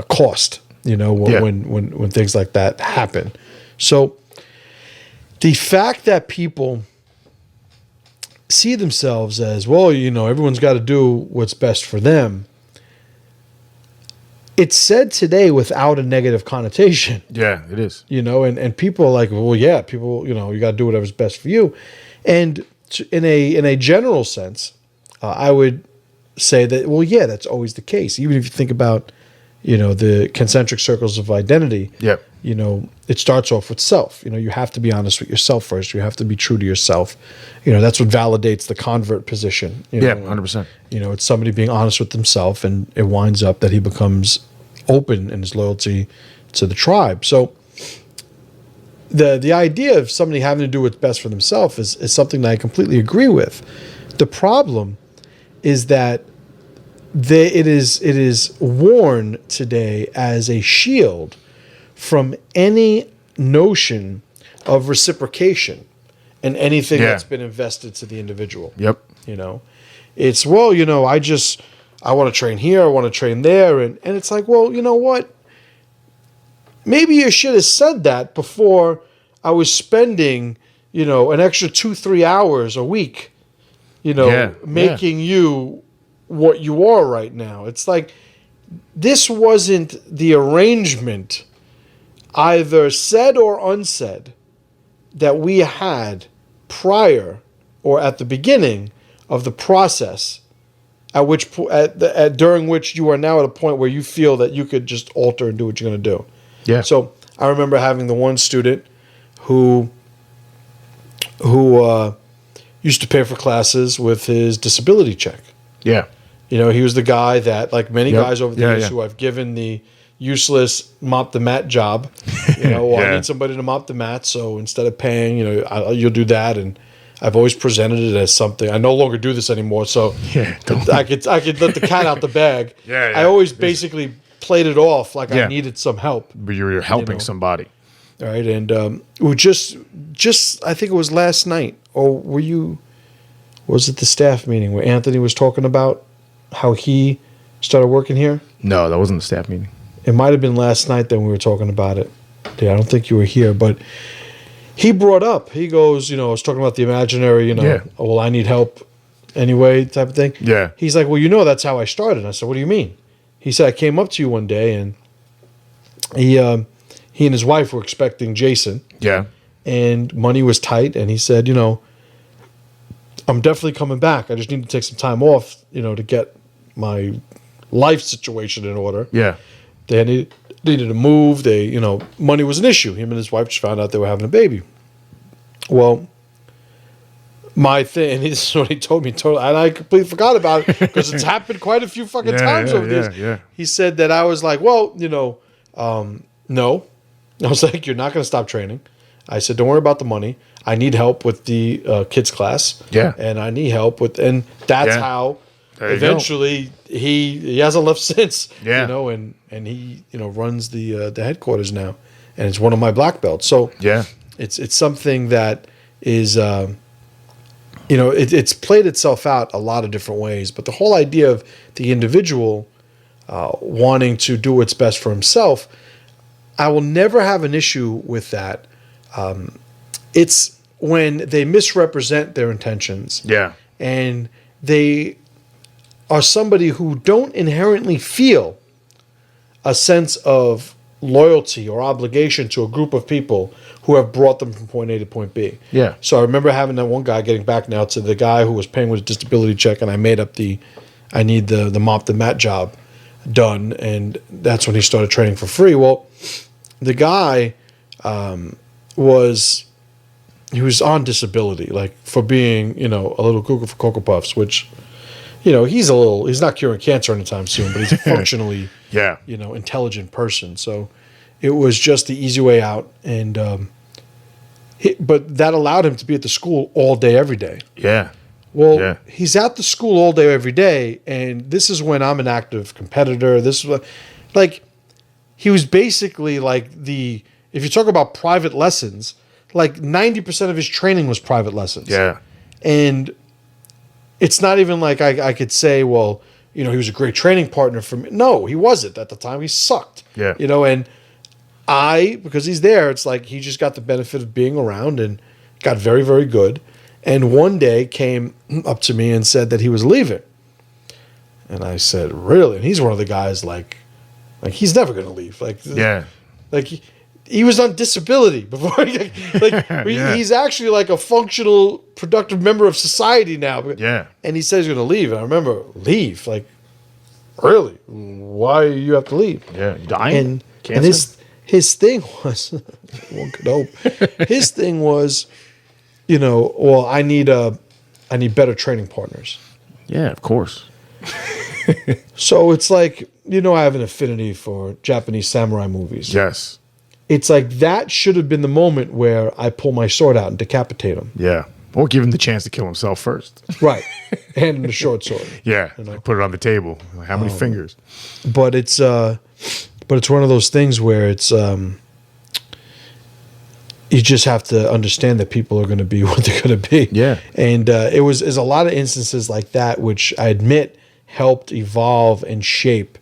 cost. When things like that happen. So the fact that people see themselves as, well, everyone's got to do what's best for them. It's said today without a negative connotation. Yeah, it is. And people are like, well, yeah, people, you got to do whatever's best for you. And in a general sense, I would say that, well, yeah, that's always the case. Even if you think about the concentric circles of identity. Yep. It starts off with self. You have to be honest with yourself first. You have to be true to yourself. That's what validates the convert position. 100%. It's somebody being honest with himself, and it winds up that he becomes open in his loyalty to the tribe. So the idea of somebody having to do what's best for themselves is something that I completely agree with. The problem is that it is worn today as a shield from any notion of reciprocation and anything that's been invested to the individual. Yep. You know, it's, well, you know, I want to train here, I want to train there. And it's like, well, you know what? Maybe you should have said that before I was spending, you know, an extra 2-3 hours a week, you know, making you what you are right now. It's like, this wasn't the arrangement, either said or unsaid, that we had prior or at the beginning of the process, during which you are now at a point where you feel that you could just alter and do what you're going to do. Yeah. So I remember having the one student who used to pay for classes with his disability check. Yeah. You know, he was the guy that, like many guys over the years who I've given the useless mop the mat job, you know, well, I need somebody to mop the mat, so instead of paying, you know, you'll do that. And I've always presented it as something. I no longer do this anymore, so I could let the cat out the bag. I always basically played it off like I needed some help. But you're helping somebody. All right, and we just I think it was last night, or was it the staff meeting where Anthony was talking about how he started working here? No, that wasn't the staff meeting. It might have been last night that we were talking about it. Yeah, I don't think you were here, but he brought up, he goes, you know, I was talking about the imaginary, you know, well, I need help anyway type of thing. Yeah. He's like, well, you know, that's how I started. And I said, what do you mean? He said, I came up to you one day, and he and his wife were expecting Jason. Yeah. And money was tight, and he said, you know, I'm definitely coming back. I just need to take some time off, you know, to get my life situation in order. Yeah. They needed to move. You know, money was an issue. Him and his wife just found out they were having a baby. Well, my thing, and this is what he told me, and I completely forgot about it because it's happened quite a few fucking times over the years. Yeah. He said that I was like, well, you know, no. I was like, you're not going to stop training. I said, don't worry about the money. I need help with the kids class. Yeah. And I need help with, and that's how eventually he hasn't left since. Yeah. You know, and he, you know, runs the headquarters now, and it's one of my black belts. So it's something that is, you know, it's played itself out a lot of different ways. But the whole idea of the individual wanting to do what's best for himself, I will never have an issue with that. It's when they misrepresent their intentions. Yeah. And they are somebody who don't inherently feel a sense of loyalty or obligation to a group of people who have brought them from point A to point B. Yeah. So I remember having that one guy, getting back now to the guy who was paying with a disability check, and I made up I need the mop the mat job done, and that's when he started training for free. Well, the guy was on disability, like for being, you know, a little cuckoo for Cocoa Puffs, which, you know, he's not curing cancer anytime soon, but he's a functionally, you know, intelligent person. So it was just the easy way out. And, but that allowed him to be at the school all day, every day. Yeah. Well, he's at the school all day, every day. And this is when I'm an active competitor. This is like, he was basically like if you talk about private lessons, like 90% of his training was private lessons. Yeah. And it's not even like I could say, well, you know, he was a great training partner for me. No, he wasn't at the time. He sucked. Yeah. You know, and because he's there, it's like he just got the benefit of being around and got very, very good. And one day came up to me and said that he was leaving. And I said, really? And he's one of the guys like he's never going to leave. Like he was on disability before. He's actually like a functional, productive member of society now. Yeah. And he said he's going to leave. And I remember, leave? Like, really? Why do you have to leave? Yeah. You dying? And his thing was, one could hope. His thing was, you know, well, I need better training partners. Yeah, of course. So it's like, you know, I have an affinity for Japanese samurai movies. Yes. It's like that should have been the moment where I pull my sword out and decapitate him. Yeah. Or give him the chance to kill himself first. Right. Hand him the short sword. Yeah. Put it on the table. Like, how many fingers? But it's one of those things where it's you just have to understand that people are going to be what they're going to be. Yeah. And there's a lot of instances like that, which I admit helped evolve and shape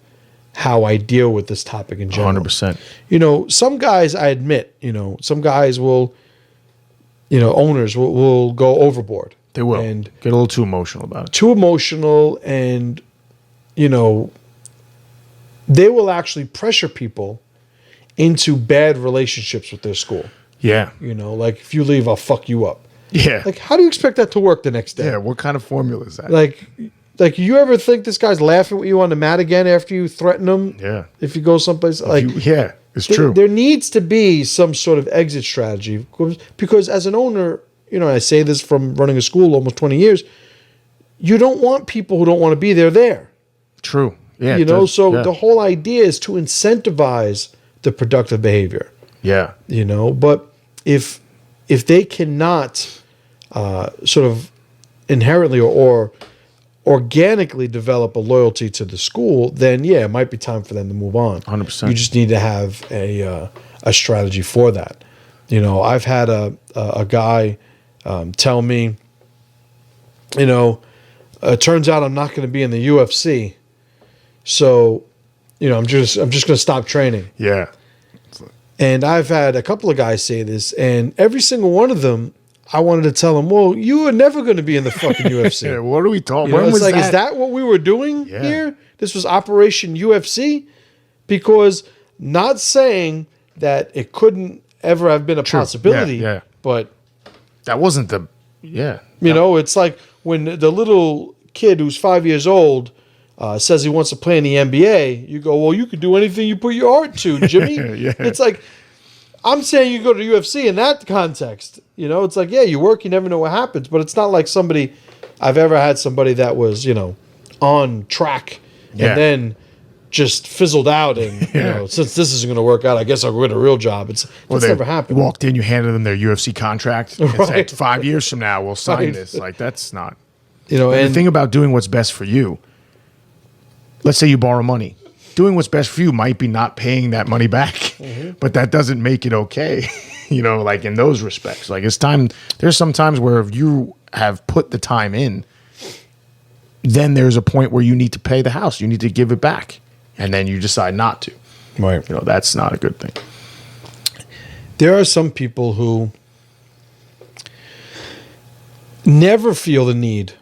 how I deal with this topic in general. 100%. You know, some guys, I admit, some guys will, owners will go overboard. They will. And get a little too emotional about it. Too emotional, and, they will actually pressure people into bad relationships with their school. Yeah. Like, if you leave, I'll fuck you up. Yeah. Like, how do you expect that to work the next day? Yeah, what kind of formula is that? Like you ever think this guy's laughing with you on the mat again after you threaten him? Yeah. If you go someplace it's true. There needs to be some sort of exit strategy, because as an owner, I say this from running a school almost 20 years, you don't want people who don't want to be there. True. Yeah. The whole idea is to incentivize the productive behavior. Yeah. But if they cannot sort of inherently or organically develop a loyalty to the school, then it might be time for them to move on. 100%. You just need to have a strategy for that. I've had a guy tell me, it turns out I'm not going to be in the UFC, so I'm just going to stop training. Yeah. And I've had a couple of guys say this, and every single one of them, I wanted to tell them, well, you are never going to be in the fucking UFC. Yeah, what are we talking about? It's like, that? Is that what we were doing here? This was Operation UFC? Because not saying that it couldn't ever have been a possibility, but that wasn't the, it's like when the little kid who's 5 years old says he wants to play in the NBA, you go, well, you could do anything you put your heart to, Jimmy. It's like, I'm saying you go to UFC in that context. It's like, you work, you never know what happens. But it's not like I've ever had somebody that was, on track and then just fizzled out. And, since this isn't going to work out, I guess I'll go get a real job. It's never happened. You walked in, you handed them their UFC contract and said, 5 years from now, we'll sign this. Like, that's not. And the thing about doing what's best for you, let's say you borrow money. Doing what's best for you might be not paying that money back, but that doesn't make it okay. Like in those respects, like it's time. There's some times where if you have put the time in, then there's a point where you need to pay the house. You need to give it back, and then you decide not to. Right. That's not a good thing. There are some people who never feel the need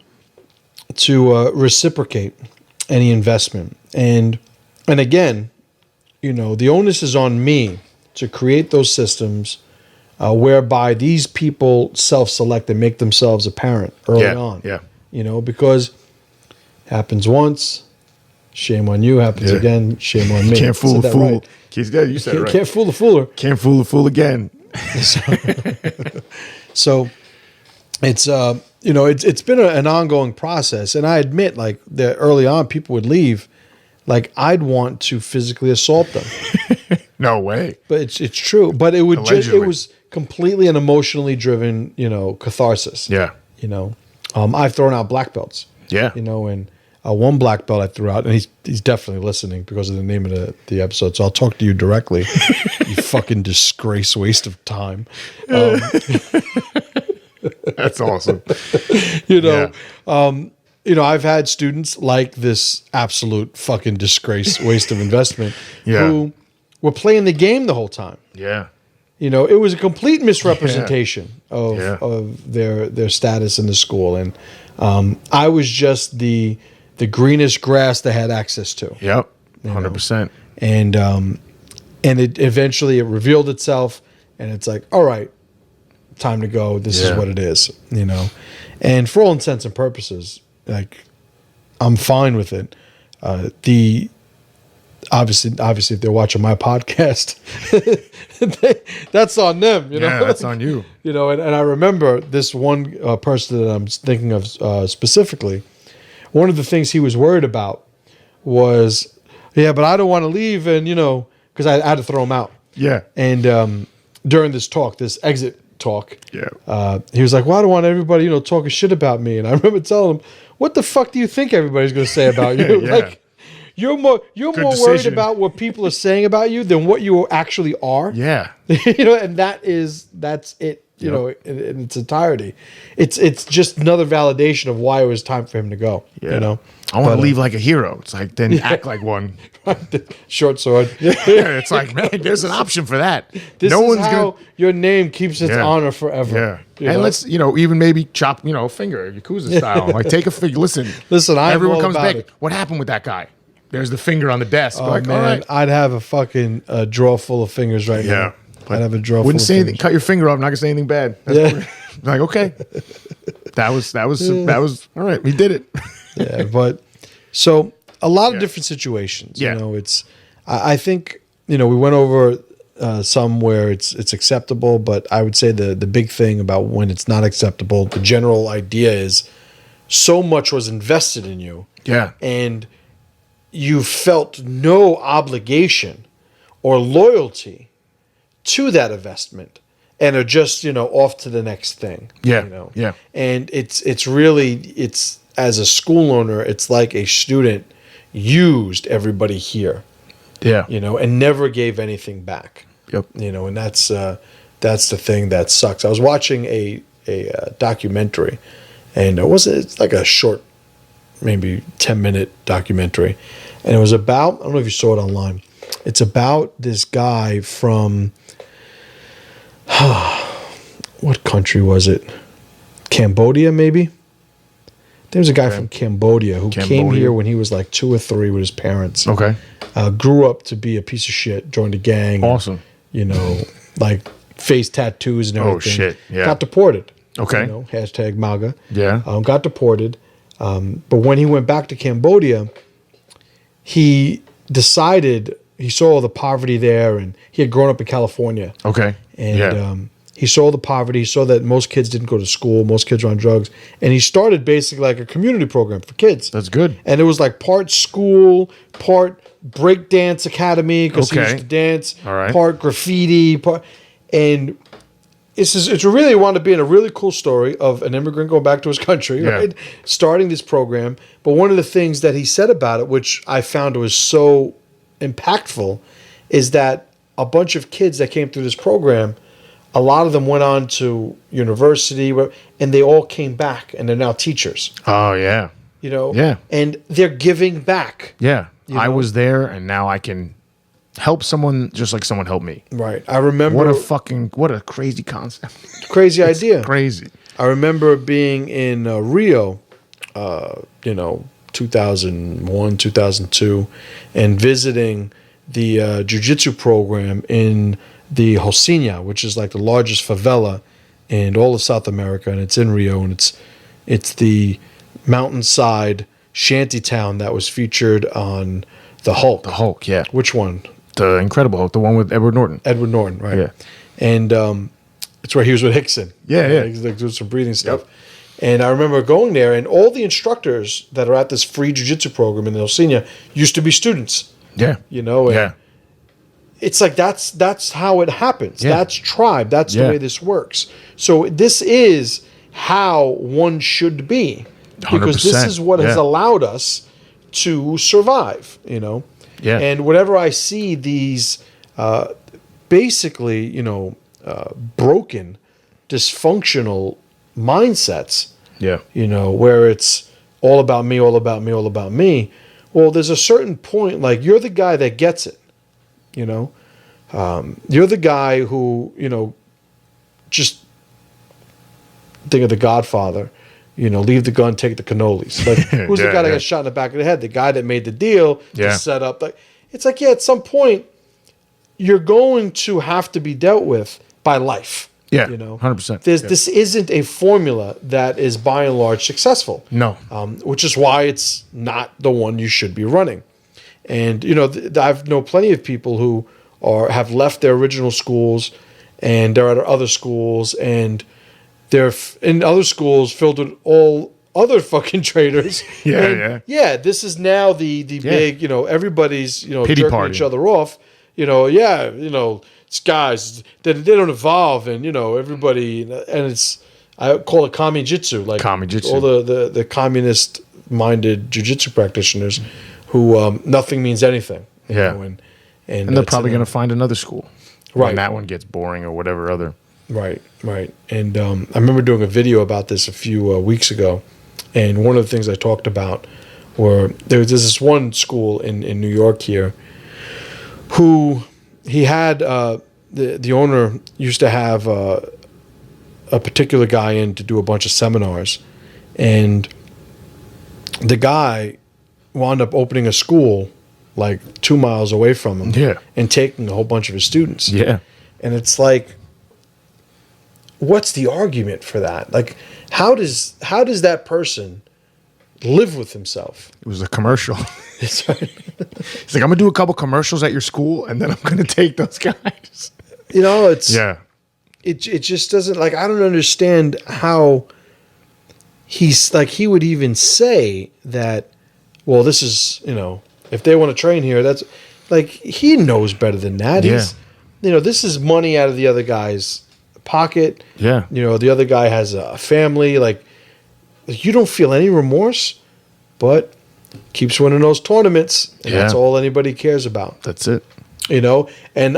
to reciprocate any investment, and again, the onus is on me to create those systems whereby these people self-select and make themselves apparent early on. Yeah. Because happens once, shame on you. Happens again, shame on me. Can't fool the fool. Right. You said it right. Can't fool the fooler. Can't fool the fool again. So it's it's been an ongoing process, and I admit, like, that early on people would leave. Like, I'd want to physically assault them. No way. But it's true. But it would Allegedly. it was completely an emotionally driven, catharsis. Yeah. I've thrown out black belts. Yeah. And one black belt I threw out, and he's definitely listening because of the name of the episode. So I'll talk to you directly. You fucking disgrace, waste of time. That's awesome. I've had students like this absolute fucking disgrace, waste of investment, who were playing the game the whole time. Yeah. It was a complete misrepresentation of their status in the school. And I was just the greenest grass they had access to. Yep. 100%. And it eventually it revealed itself, and it's like, all right, time to go. This is what it is, And for all intents and purposes, like, I'm fine with it. Obviously, if they're watching my podcast, that's on them. Yeah, that's on you. And I remember this one person that I'm thinking of specifically. One of the things he was worried about was, but I don't want to leave, and because I had to throw him out. Yeah. And during this exit talk. Yeah. He was like, "Well, I don't want everybody, talking shit about me." And I remember telling him, "What the fuck do you think everybody's going to say about you? Yeah. Like, you're more worried decision. about what people are saying about you than what you actually are." Yeah. And that's it. In its entirety, it's just another validation of why it was time for him to go. Yeah. I want to leave like a hero. It's like, then act like one. Short sword. Yeah, it's like, man, there's an option for that. This is how your name keeps its honor forever. Yeah. And let's, even maybe chop, a finger, Yakuza style. Like, take a finger. Listen, everyone comes back. It. What happened with that guy? There's the finger on the desk. Oh, like, man, all right. I'd have a fucking drawer full of fingers right now. I'd have a drawer Wouldn't full say of anything. Cut your finger off. I'm not gonna say anything bad. Like, okay. That was all right. We did it. Yeah, but so a lot of different situations. Yeah. I think we went over some where it's acceptable, but I would say the big thing about when it's not acceptable, the general idea is so much was invested in you. Yeah. And you felt no obligation or loyalty to that investment and are just, off to the next thing. Yeah. Yeah. And it's really, as a school owner, it's like a student used everybody here. Yeah. And never gave anything back. Yep. And that's the thing that sucks. I was watching a documentary, and it's like a short, maybe 10-minute documentary. And it was about, I don't know if you saw it online. It's about this guy from, what country was it? Cambodia, maybe? There was a guy from Cambodia who came here when he was like 2 or 3 with his parents. Okay. Grew up to be a piece of shit, joined a gang. Awesome. Like face tattoos and everything. Oh, shit. Yeah. Got deported. Okay. Hashtag MAGA. Yeah. Got deported. But when he went back to Cambodia, he decided, he saw all the poverty there, and he had grown up in California. Okay. And he saw the poverty. He saw that most kids didn't go to school. Most kids were on drugs. And he started basically like a community program for kids. That's good. And it was like part school, part breakdance academy because he used to dance, part graffiti, and it's really wound up being a really cool story of an immigrant going back to his country, right? Starting this program. But one of the things that he said about it, which I found was so impactful, is that a bunch of kids that came through this program, a lot of them went on to university, and they all came back, and they're now teachers. Oh, yeah. Yeah. And they're giving back. Yeah. I was there, and now I can help someone just like someone helped me. Right. I remember. What a crazy concept. Crazy idea. Crazy. I remember being in Rio, 2001, 2002, and visiting the jiu-jitsu program in the Rocinha, which is like the largest favela in all of South America, and it's in Rio, and it's the mountainside shanty town that was featured on The Hulk. The Hulk, yeah. Which one? The Incredible Hulk, the one with Edward Norton. Edward Norton, right? Yeah. And it's where he was with Hickson. Yeah. He's like doing some breathing stuff. Yep. And I remember going there, and all the instructors that are at this free jiu-jitsu program in the Oceania used to be students. Yeah. And it's like that's how it happens. Yeah. That's tribe. That's the way this works. So this is how one should be. Because 100%. this is what has allowed us to survive, Yeah. And whenever I see these basically, broken, dysfunctional mindsets, where it's all about me, all about me, all about me, well, there's a certain point, like you're the guy that gets it, you're the guy who, just think of The Godfather. Leave the gun, take the cannolis. Like, who's the guy that got shot in the back of the head? The guy that made the deal to set up. Like, it's like, at some point, you're going to have to be dealt with by life. Yeah, 100%. This isn't a formula that is by and large successful. No. Which is why it's not the one you should be running. And, I've known plenty of people who have left their original schools and they're at other schools, and they're in other schools filled with all other fucking traders. Yeah, this is now the big, everybody's, pity jerking party. each other off. guys that they don't evolve, and everybody, and I call it kami jitsu, like Kami-jitsu. all the communist minded jiu-jitsu practitioners who nothing means anything. Yeah. And they're probably going to find another school. Right. When that one gets boring or whatever other. Right. And I remember doing a video about this a few weeks ago. And one of the things I talked about were there's this one school in New York here who he had, the owner used to have a particular guy in to do a bunch of seminars. And the guy wound up opening a school like 2 miles away from him. Yeah. And taking a whole bunch of his students. Yeah. And it's like, what's the argument for that? Like, how does that person live with himself? It was a commercial. It's like, He's like, I'm going to do a couple commercials at your school, and then I'm going to take those guys. it's Yeah. it just doesn't, like, I don't understand how he's like, he would even say that, well, this is, if they want to train here, that's like, he knows better than that. Yeah. He's, this is money out of the other guy's pocket. Yeah. The other guy has a family. Like, you don't feel any remorse, but keeps winning those tournaments, and that's all anybody cares about. That's it. And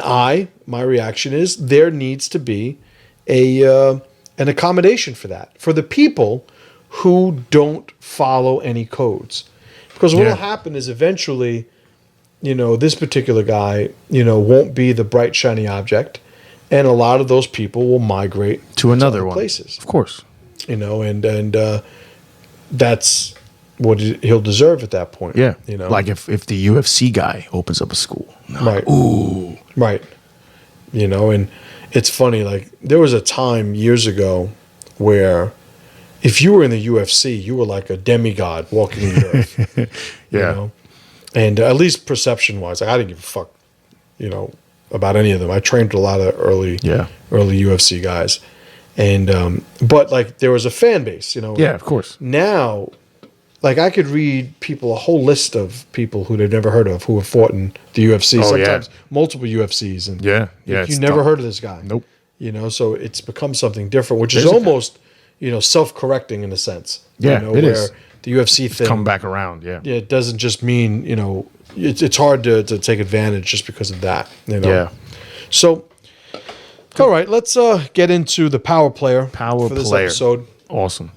my reaction is there needs to be an accommodation for that, for the people who don't follow any codes. Because what will happen is eventually, this particular guy, won't be the bright, shiny object. And a lot of those people will migrate To another other one. places. Of course. And that's what he'll deserve at that point. Yeah. You Like if the UFC guy opens up a school. Right. Ooh. Right. And it's funny, like, there was a time years ago where if you were in the UFC, you were like a demigod walking the earth. Yeah. And at least perception-wise, like, I didn't give a fuck, about any of them. I trained a lot of early UFC guys. And but, like, there was a fan base, Yeah, of course. Now, like, I could read a whole list of people who they've never heard of who have fought in the UFC, sometimes multiple UFCs. And you never heard of this guy. Nope. So it's become something different, which is almost, self-correcting in a sense. Yeah, it is. The UFC thing Come back around, yeah. Yeah, it doesn't just mean, it's hard to take advantage just because of that. Yeah. So, all right, let's get into the power player Power for this player. episode. Awesome.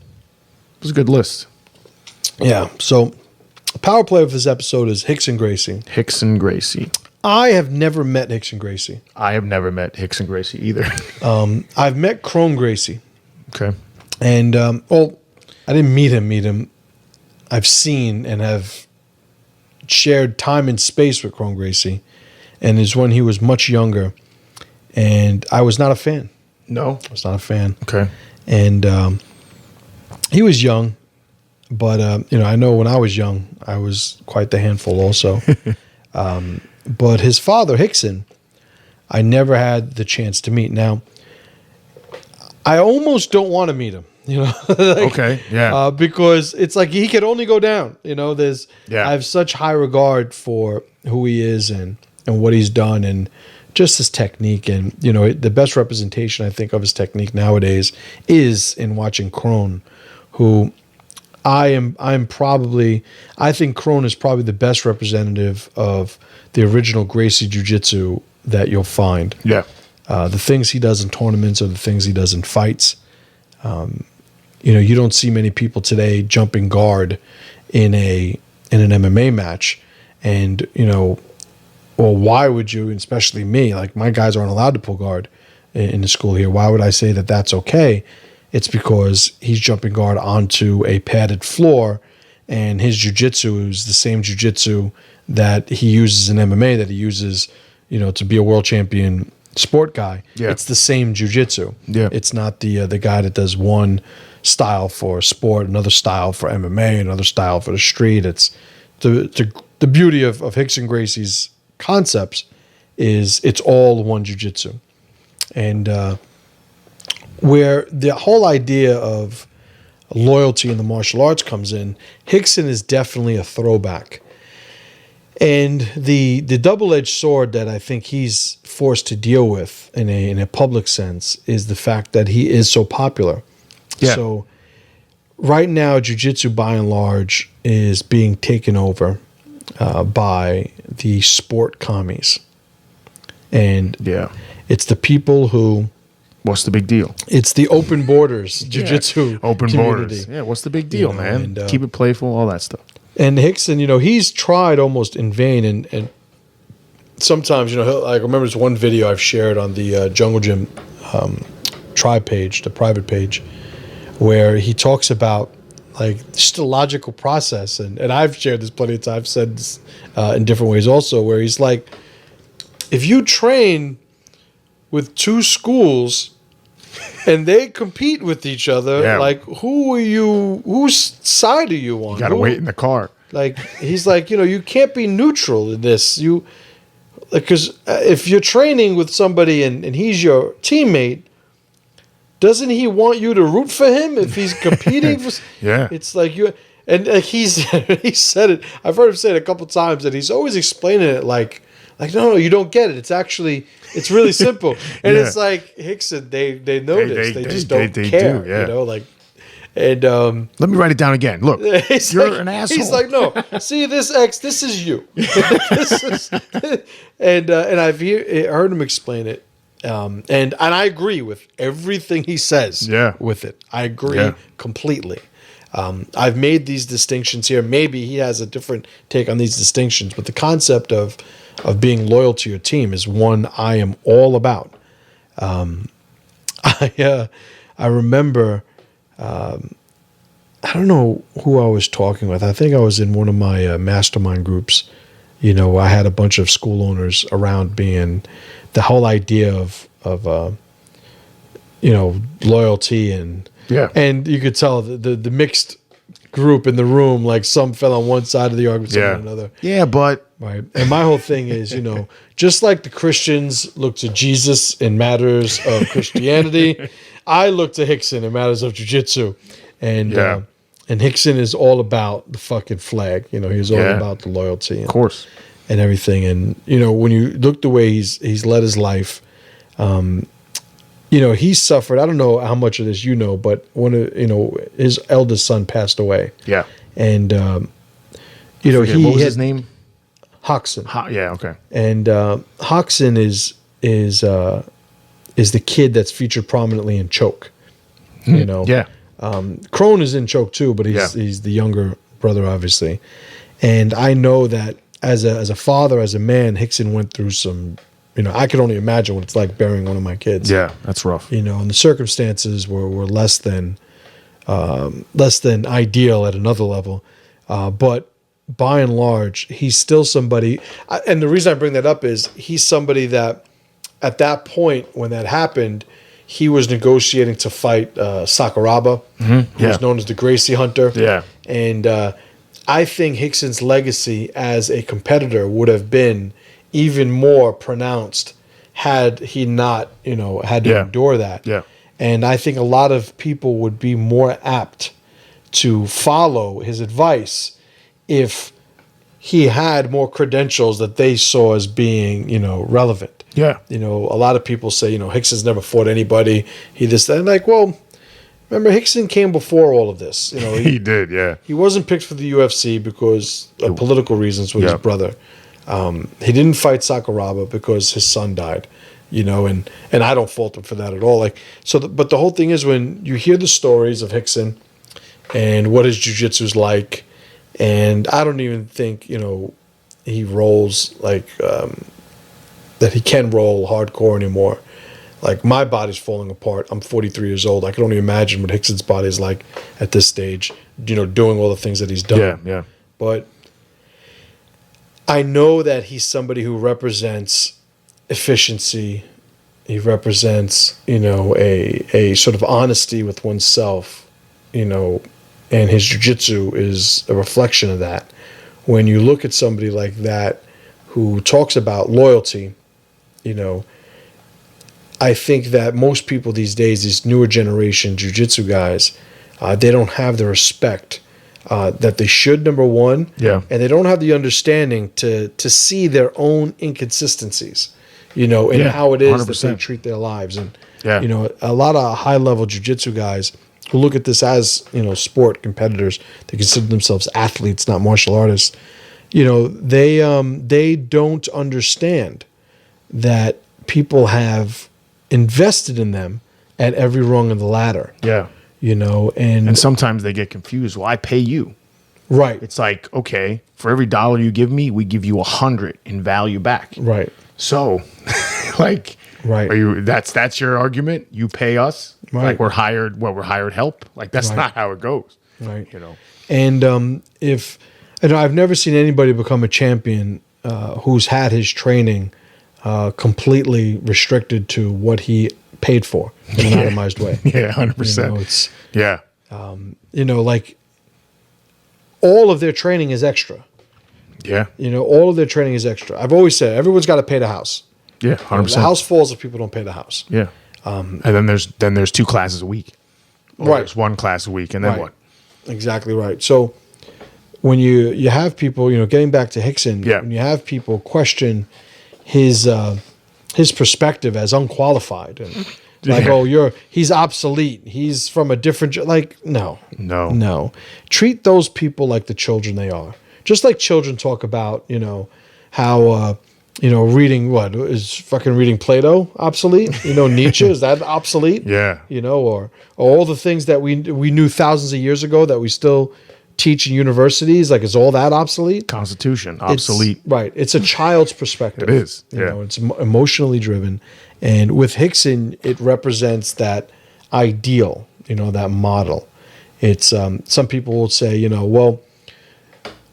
It was a good list. Yeah, so the power player for this episode is Rickson Gracie. Rickson Gracie. I have never met Rickson Gracie. I have never met Rickson Gracie either. I've met Creonte Gracie. Okay. And, I didn't meet him. I've seen and have shared time and space with Creonte Gracie, and is when he was much younger, and I was not a fan. No? I was not a fan. Okay. And he was young, but, I know when I was young, I was quite the handful also. But his father, Rickson, I never had the chance to meet. Now, I almost don't want to meet him. Okay, yeah. Because it's like he could only go down. I have such high regard for who he is and what he's done and just his technique. And, the best representation, I think, of his technique nowadays is in watching Creonte, who I think Creonte is probably the best representative of the original Gracie Jiu-Jitsu that you'll find. Yeah. The things he does in tournaments or the things he does in fights. You don't see many people today jumping guard in an MMA match. And, why would you, especially me, like my guys aren't allowed to pull guard in the school here. Why would I say that that's okay? It's because he's jumping guard onto a padded floor, and his jiu-jitsu is the same jiu-jitsu that he uses in MMA, that he uses, to be a world champion sport guy. Yeah. It's the same jiu-jitsu. Yeah. It's not the guy that does one style for sport, another style for MMA, another style for the street. It's the beauty of Rickson Gracie's concepts is it's all one jiu-jitsu. And where the whole idea of loyalty in the martial arts comes in, Rickson is definitely a throwback. And the double-edged sword that I think he's forced to deal with in a public sense is the fact that he is so popular. Yeah. So right now, jiu-jitsu by and large is being taken over by the sport commies. And it's the people who... What's the big deal? It's the open borders jiu-jitsu open community. borders. Yeah, what's the big deal, man? And, keep it playful, all that stuff. And Hickson, he's tried almost in vain. And sometimes, I remember this one video I've shared on the Jungle Gym tribe page, the private page, where he talks about like just a logical process. And I've shared this plenty of times, I've said this in different ways also, where he's like, if you train with two schools and they compete with each other, like whose side are you on? You gotta wait in the car. Like he's like, you can't be neutral in this. Because if you're training with somebody and he's your teammate, doesn't he want you to root for him if he's competing? It's like you. And he said it. I've heard him say it a couple times, and he's always explaining it like no, you don't get it. It's really simple. And it's like Hickson, they know this. They just don't care. Do, And let me write it down again. Look, you're an asshole. He's like, no, see this X, this is you. And I've heard him explain it. And I agree with everything he says with it. I agree completely. I've made these distinctions here. Maybe he has a different take on these distinctions, but the concept of being loyal to your team is one I am all about. I remember, I don't know who I was talking with. I think I was in one of my mastermind groups. I had a bunch of school owners around me, and the whole idea of loyalty and you could tell the mixed group in the room, like some fell on one side of the argument, some on another. Yeah, but right. And my whole thing is, just like the Christians look to Jesus in matters of Christianity, I look to Hickson in matters of jiu-jitsu. And Hickson is all about the fucking flag. He's all about the loyalty, of course, and everything. And when you look the way he's led his life, he's suffered. I don't know how much of this but his eldest son passed away. Yeah, and what was his name? Hoxton. Okay. And Hoxton is the kid that's featured prominently in Choke. Crone is in Choke too, but he's the younger brother, obviously. And I know that as a father, as a man, Hickson went through some. I could only imagine what it's like burying one of my kids. Yeah, that's rough. And the circumstances were less than ideal at another level, but by and large, he's still somebody. And the reason I bring that up is he's somebody that, at that point when that happened, he was negotiating to fight Sakuraba, who was known as the Gracie Hunter. Yeah, and I think Hickson's legacy as a competitor would have been even more pronounced had he not, had to endure that. Yeah. And I think a lot of people would be more apt to follow his advice if he had more credentials that they saw as being, relevant. Yeah. A lot of people say, Hickson's never fought anybody. He this, that. And like, well, remember Hickson came before all of this. He did, yeah. He wasn't picked for the UFC because of political reasons with his brother. He didn't fight Sakuraba because his son died, and I don't fault him for that at all. But the whole thing is when you hear the stories of Hickson and what his jiu-jitsu's like, and I don't even think, he rolls that he can roll hardcore anymore. Like, my body's falling apart. I'm 43 years old. I can only imagine what Hickson's body is like at this stage, doing all the things that he's done. Yeah, yeah. But I know that he's somebody who represents efficiency. He represents, a sort of honesty with oneself, and his jiu-jitsu is a reflection of that. When you look at somebody like that who talks about loyalty, I think that most people these days, these newer generation jiu-jitsu guys, they don't have the respect that they should, number one. Yeah. And they don't have the understanding to see their own inconsistencies, in how it is 100%. that they treat their lives. And, Yeah. a lot of high-level jiu-jitsu guys who look at this as, sport competitors, they consider themselves athletes, not martial artists. They don't understand that people have invested in them at every rung of the ladder. Yeah. And sometimes they get confused. Well, I pay you. right. It's like, okay, for every $1 you give me, we give you 100 in value back. Right. So, like, Right. are you? That's your argument. You pay us, Right. like we're hired. Well, we're hired help. Like that's not how it goes. Right. And if I've never seen anybody become a champion who's had his training completely restricted to what he paid for in an itemized way. Yeah, 100%. It's Yeah. like all of their training is extra. Yeah. All of their training is extra. I've always said everyone's got to pay the house. Yeah. 100%. The house falls if people don't pay the house. Yeah. And then there's 2 classes a week. Or Right. There's 1 class a week, and then Right. what? Exactly right. So when you have people, getting back to Hickson, Yeah. when you have people question his perspective as unqualified and like, he's obsolete. He's from a different, no. Treat those people like the children they are. Just like children talk about, how, reading Plato obsolete? Nietzsche, is that obsolete? Yeah. Or all the things that we knew thousands of years ago that we still teach in universities, like, is all that obsolete? Constitution, obsolete. Right. It's a child's perspective. It is. It's emotionally driven. And with Hickson, it represents that ideal, that model. It's some people will say, well,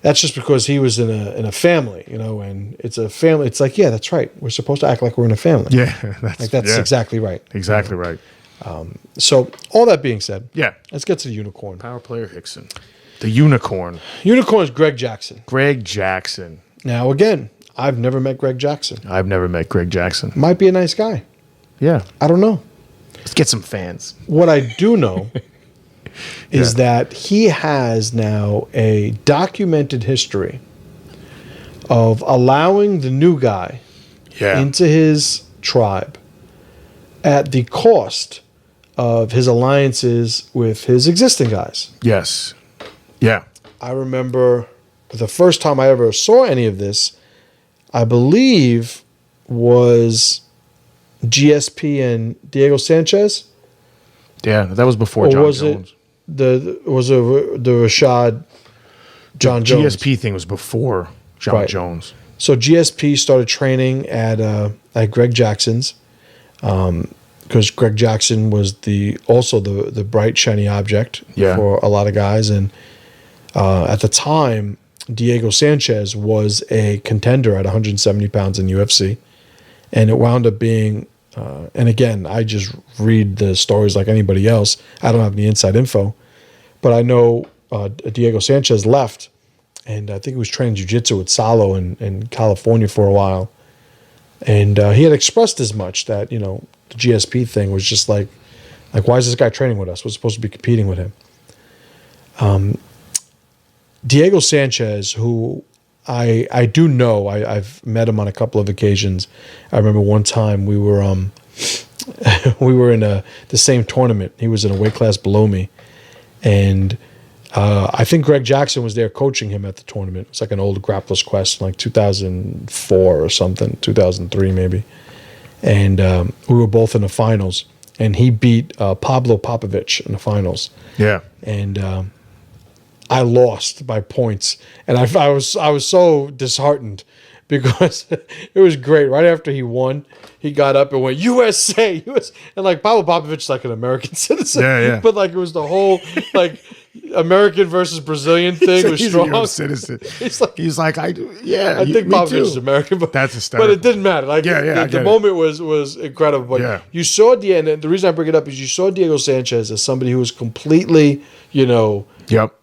that's just because he was in a family, and it's a family. It's like, yeah, that's right. We're supposed to act like we're in a family. Yeah, that's exactly right. Exactly right. So all that being said, Yeah. let's get to the unicorn. Power player Hickson. The unicorn. Unicorn is Greg Jackson. Greg Jackson. Now, again, I've never met Greg Jackson. I've never met Greg Jackson. Might be a nice guy. Yeah. I don't know. Let's get some fans. What I do know is that he has now a documented history of allowing the new guy into his tribe at the cost of his alliances with his existing guys. Yes. Yeah. I remember the first time I ever saw any of this, I believe, was GSP and Diego Sanchez. Yeah, that was before John Jones. The Rashad John Jones. GSP thing was before John Jones. So GSP started training at Greg Jackson's because Greg Jackson was also the bright shiny object for a lot of guys, and at the time Diego Sanchez was a contender at 170 pounds in UFC, and it wound up being. And again, I just read the stories like anybody else. I don't have any inside info. But I know Diego Sanchez left, and I think he was training jiu-jitsu with Salo in California for a while. And he had expressed as much that, the GSP thing was just like, why is this guy training with us? We're supposed to be competing with him. Diego Sanchez, who I do know. I've met him on a couple of occasions. I remember one time we were in the same tournament. He was in a weight class below me, and I think Greg Jackson was there coaching him at the tournament. It's like an old Grappler's Quest, like 2004 or something, 2003 maybe. And we were both in the finals, and he beat Pablo Popovich in the finals. Yeah, and. I lost by points, and I was so disheartened because it was great. Right after he won, he got up and went USA, US, and like Pablo Popovich, like an American citizen. Yeah. But like it was the whole like American versus Brazilian thing was strong. He's a US citizen. He's like I think Popovich is American, but that's hysterical. But it didn't matter. Like the moment was incredible. But you saw and the reason I bring it up is you saw Diego Sanchez as somebody who was completely,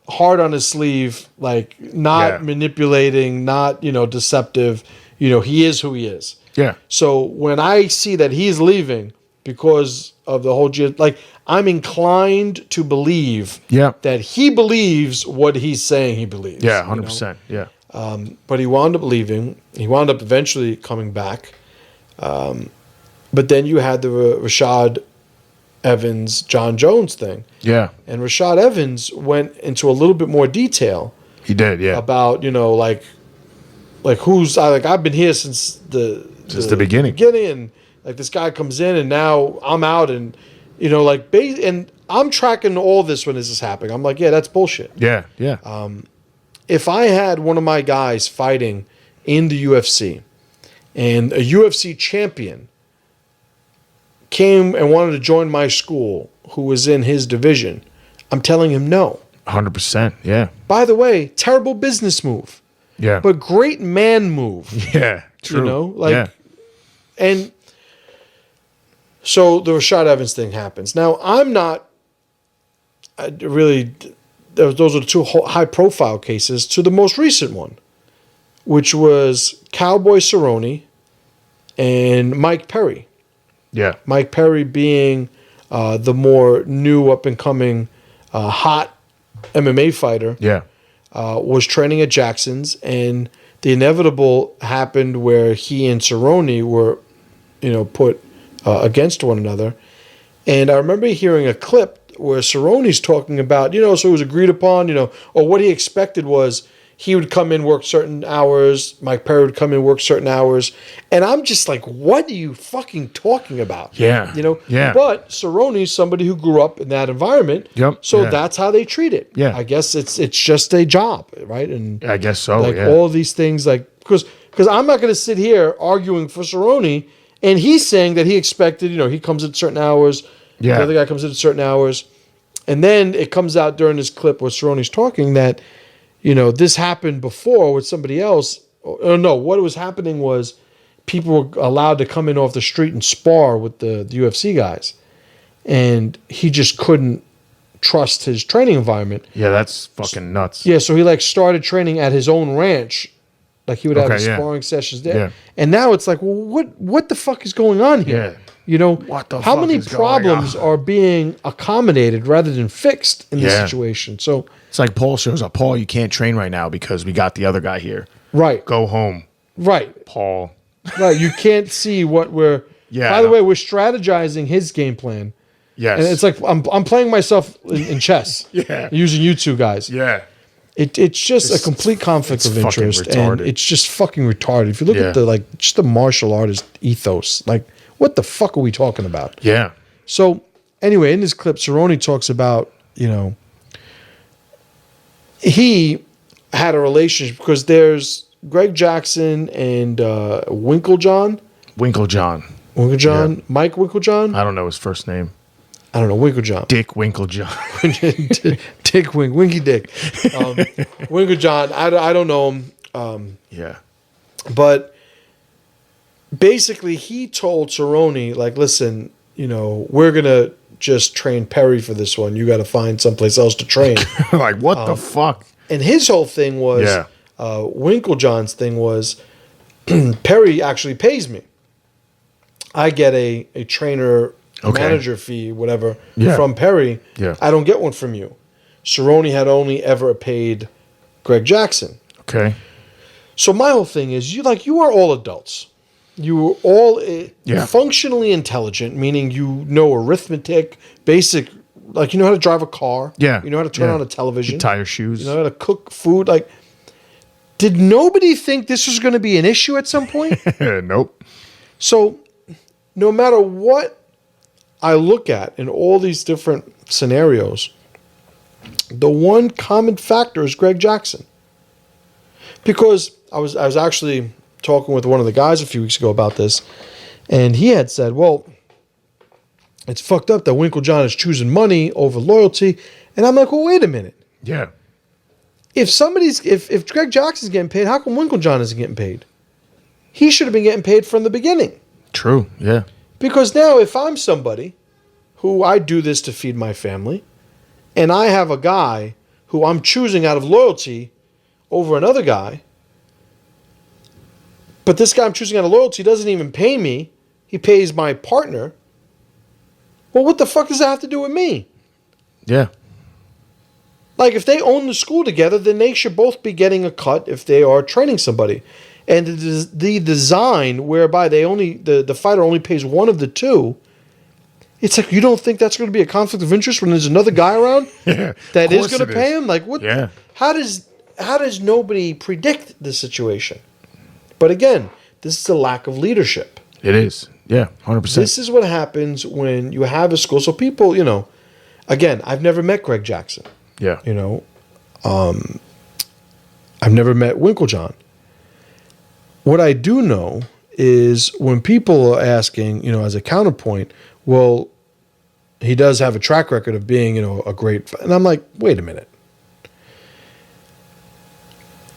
hard on his sleeve, like not manipulating, not deceptive. He is who he is. Yeah. So when I see that he's leaving because of the whole like I'm inclined to believe that he believes what he's saying he believes. Yeah, 100%. Yeah. But he wound up leaving. He wound up eventually coming back. But then you had the Rashad Evans, John Jones thing. Yeah. And Rashad Evans went into a little bit more detail. He did, yeah. About, like who's I've been here since the beginning. And like this guy comes in and now I'm out and and I'm tracking all this when this is happening. I'm like, yeah, that's bullshit. Yeah, yeah. If I had one of my guys fighting in the UFC and a UFC champion came and wanted to join my school who was in his division, I'm telling him no. 100%, yeah. By the way, terrible business move. Yeah. But great man move. Yeah, true. And so the Rashad Evans thing happens. Now, those are the two high-profile cases to the most recent one, which was Cowboy Cerrone and Mike Perry. Yeah. Mike Perry being the more new, up-and-coming, hot MMA fighter. Yeah. Was training at Jackson's, and the inevitable happened where he and Cerrone were, put against one another. And I remember hearing a clip where Cerrone's talking about, so it was agreed upon, or what he expected was he would come in, work certain hours, Mike Perry would come in, work certain hours. And I'm just like, what are you fucking talking about? Yeah. Yeah. But Cerrone's somebody who grew up in that environment. Yep. So that's how they treat it. Yeah. I guess it's just a job, right? And I guess so. All these things, because I'm not going to sit here arguing for Cerrone, and he's saying that he expected, he comes at certain hours. Yeah. The other guy comes in at certain hours. And then it comes out during this clip where Cerrone's talking that, this happened before with somebody else. Or no, what was happening was people were allowed to come in off the street and spar with the UFC guys. And he just couldn't trust his training environment. Yeah, that's fucking nuts. Yeah, so he started training at his own ranch. Like he would have his sparring sessions there. Yeah. And now it's like, well, what the fuck is going on here? Yeah. How many problems are being accommodated rather than fixed in this situation? So it's like Paul shows up. Paul, you can't train right now because we got the other guy here. Right. Go home. Right. Paul. Right. You can't see what we're. Yeah. By the way, we're strategizing his game plan. Yes. And it's like I'm playing myself in chess. Yeah. Using you two guys. Yeah. It's just a complete conflict of interest, and it's just fucking retarded. If you look at just the martial artist ethos, what the fuck are we talking about? Yeah. So anyway, in this clip, Cerrone talks about he had a relationship because there's Greg Jackson and Winklejohn. Yeah. Mike Winklejohn. I don't know his first name. I don't know, Winklejohn. Dick Winklejohn. Winky Dick. Winklejohn, I don't know him. Yeah. But basically, he told Cerrone, listen, we're going to just train Perry for this one. You got to find someplace else to train. What the fuck? And his whole thing was, Winklejohn's thing was, Perry actually pays me. I get a trainer manager fee, whatever, from Perry. Yeah. I don't get one from you. Cerrone had only ever paid Greg Jackson. Okay. So my whole thing is, you are all adults. You are all functionally intelligent, meaning you know arithmetic, basic, you know how to drive a car. Yeah. You know how to turn on a television. You tie your shoes. You know how to cook food. Did nobody think this was going to be an issue at some point? Nope. So no matter what I look at in all these different scenarios, the one common factor is Greg Jackson. Because I was actually talking with one of the guys a few weeks ago about this, and he had said, well, it's fucked up that Winklejohn is choosing money over loyalty. And I'm like, well, wait a minute. Yeah. If Greg Jackson's getting paid, how come Winklejohn isn't getting paid? He should have been getting paid from the beginning. True, yeah. Because now if I'm somebody who I do this to feed my family, and I have a guy who I'm choosing out of loyalty over another guy, but this guy I'm choosing out of loyalty doesn't even pay me, he pays my partner, Well, what the fuck does that have to do with me? Yeah. Like, if they own the school together, then they should both be getting a cut if they are training somebody. And the design whereby the fighter only pays one of the two, it's like, you don't think that's going to be a conflict of interest when there's another guy around that is going to pay him? Like, what? Yeah. How does nobody predict the situation? But again, this is a lack of leadership. It is. Yeah, 100%. This is what happens when you have a school. So people, again, I've never met Greg Jackson. Yeah. I've never met Winklejohn. What I do know is when people are asking, as a counterpoint, well, he does have a track record of being, a great, and I'm like, wait a minute.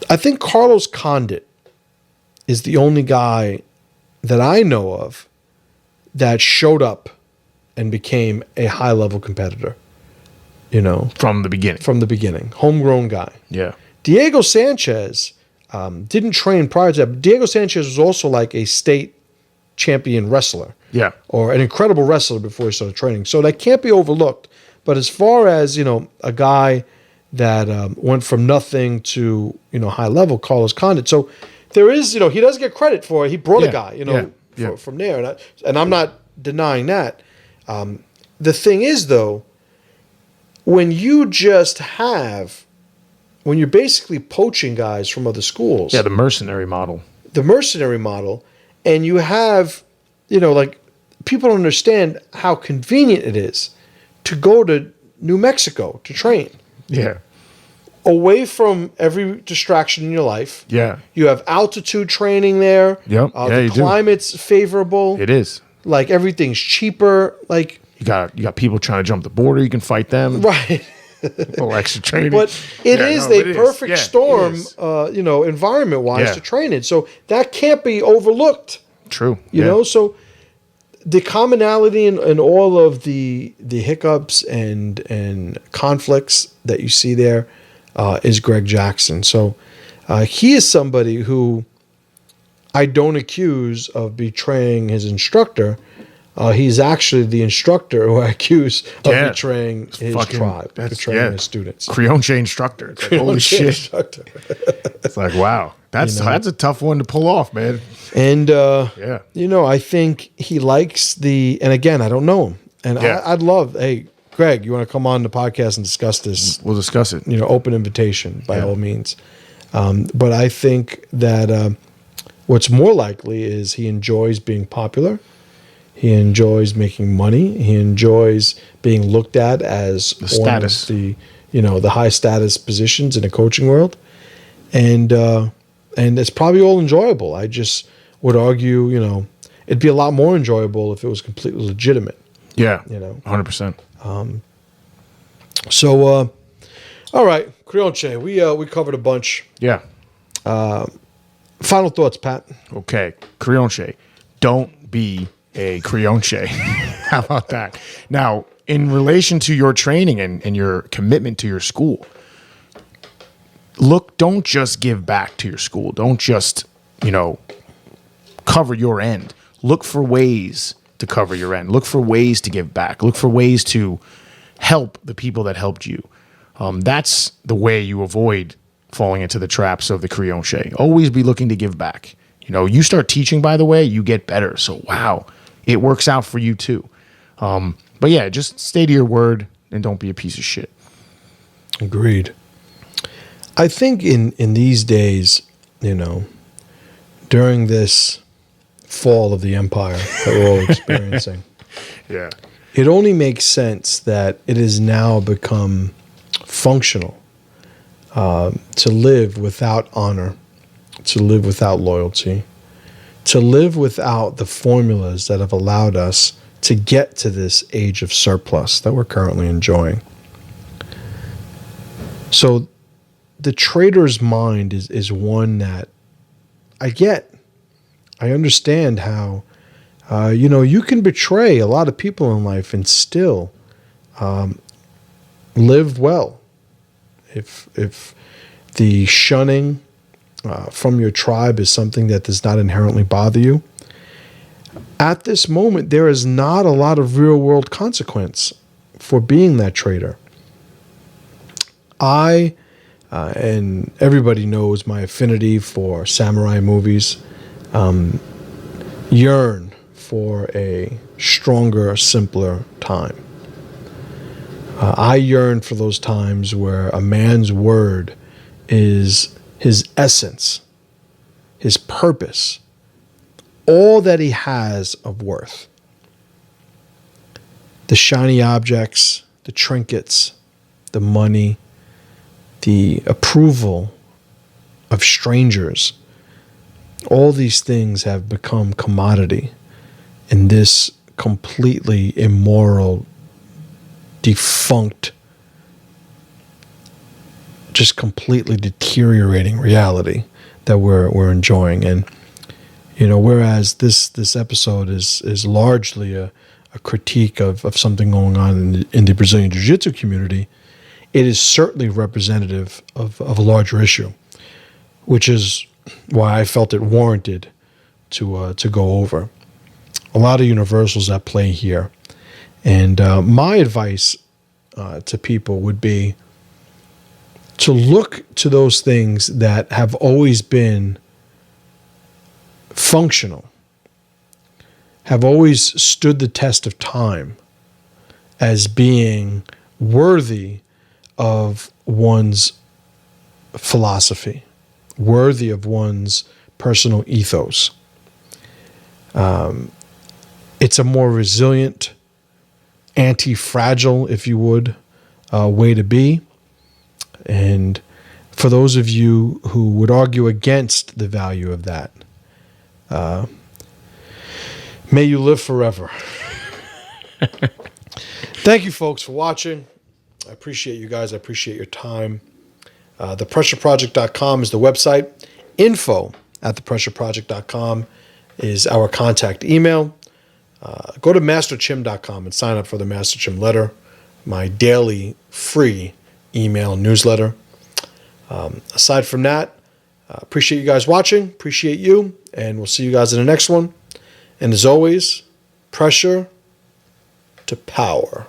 I think Carlos Condit is the only guy that I know of that showed up and became a high-level competitor. From the beginning. From the beginning. Homegrown guy. Yeah. Diego Sanchez didn't train prior to that. But Diego Sanchez was also like a state champion wrestler. Yeah. Or an incredible wrestler before he started training. So that can't be overlooked. But as far as, a guy that went from nothing to, high level, Carlos Condit. So there is, he does get credit for it. He brought a guy, from there. And I'm not denying that. The thing is, though, when you're basically poaching guys from other schools. Yeah, the mercenary model. And you have, like, people don't understand how convenient it is to go to New Mexico to train. Yeah. Away from every distraction in your life. Yeah. You have altitude training there. Yep. The climate's favorable. It is. Like, everything's cheaper. Like, you got people trying to jump the border. You can fight them. Right. Little extra training. But it is a perfect storm, environment-wise to train in. So that can't be overlooked. True. You know, so the commonality in all of the hiccups and conflicts that you see there is Greg Jackson. So he is somebody who I don't accuse of betraying his instructor. He's actually the instructor who I accuse of betraying his tribe, betraying his students. Creonte instructor. It's like, holy shit. It's like, wow. That's a tough one to pull off, man. And, I think he likes and again, I don't know him. And I'd love, hey, Greg, you want to come on the podcast and discuss this? We'll discuss it. Open invitation by all means. But I think that what's more likely is he enjoys being popular. He enjoys making money. He enjoys being looked at as one of the high status positions in the coaching world, and it's probably all enjoyable. I just would argue, it'd be a lot more enjoyable if it was completely legitimate. Yeah, 100%. So, all right, Creonte, we covered a bunch. Yeah. Final thoughts, Pat. Okay, Creonte, don't be a Creonte. How about that? Now, in relation to your training and your commitment to your school, don't just give back to your school. Don't just, cover your end. Look for ways to cover your end. Look for ways to give back. Look for ways to help the people that helped you. That's the way you avoid falling into the traps of the Creonte. Always be looking to give back. You start teaching, by the way, you get better. So, wow. It works out for you too. But yeah, just stay to your word and don't be a piece of shit. Agreed. I think in these days, during this fall of the empire that we're all experiencing, it only makes sense that it has now become functional to live without honor, to live without loyalty, to live without the formulas that have allowed us to get to this age of surplus that we're currently enjoying. So the trader's mind is one that I get. I understand how, you can betray a lot of people in life and still live well. If the shunning from your tribe is something that does not inherently bother you, at this moment, there is not a lot of real world consequence for being that trader. And everybody knows my affinity for samurai movies, yearn for a stronger, simpler time. I yearn for those times where a man's word is his essence, his purpose, all that he has of worth. The shiny objects, the trinkets, the money, the approval of strangers, all these things have become commodity in this completely immoral, defunct, just completely deteriorating reality that we're enjoying. And whereas this episode is largely a critique of something going on in the Brazilian Jiu-Jitsu community, it is certainly representative of a larger issue, which is why I felt it warranted to go over. A lot of universals at play here. And my advice to people would be to look to those things that have always been functional, have always stood the test of time as being worthy of one's philosophy, worthy of one's personal ethos. It's a more resilient, anti-fragile, if you would, way to be. And for those of you who would argue against the value of that, may you live forever. Thank you, folks, for watching. I appreciate you guys. I appreciate your time. ThePressureProject.com is the website. info@ThePressureProject.com is our contact email. Go to MasterChim.com and sign up for the Master Chim letter, my daily free email newsletter. Aside from that, appreciate you guys watching. Appreciate you. And we'll see you guys in the next one. And as always, pressure to power.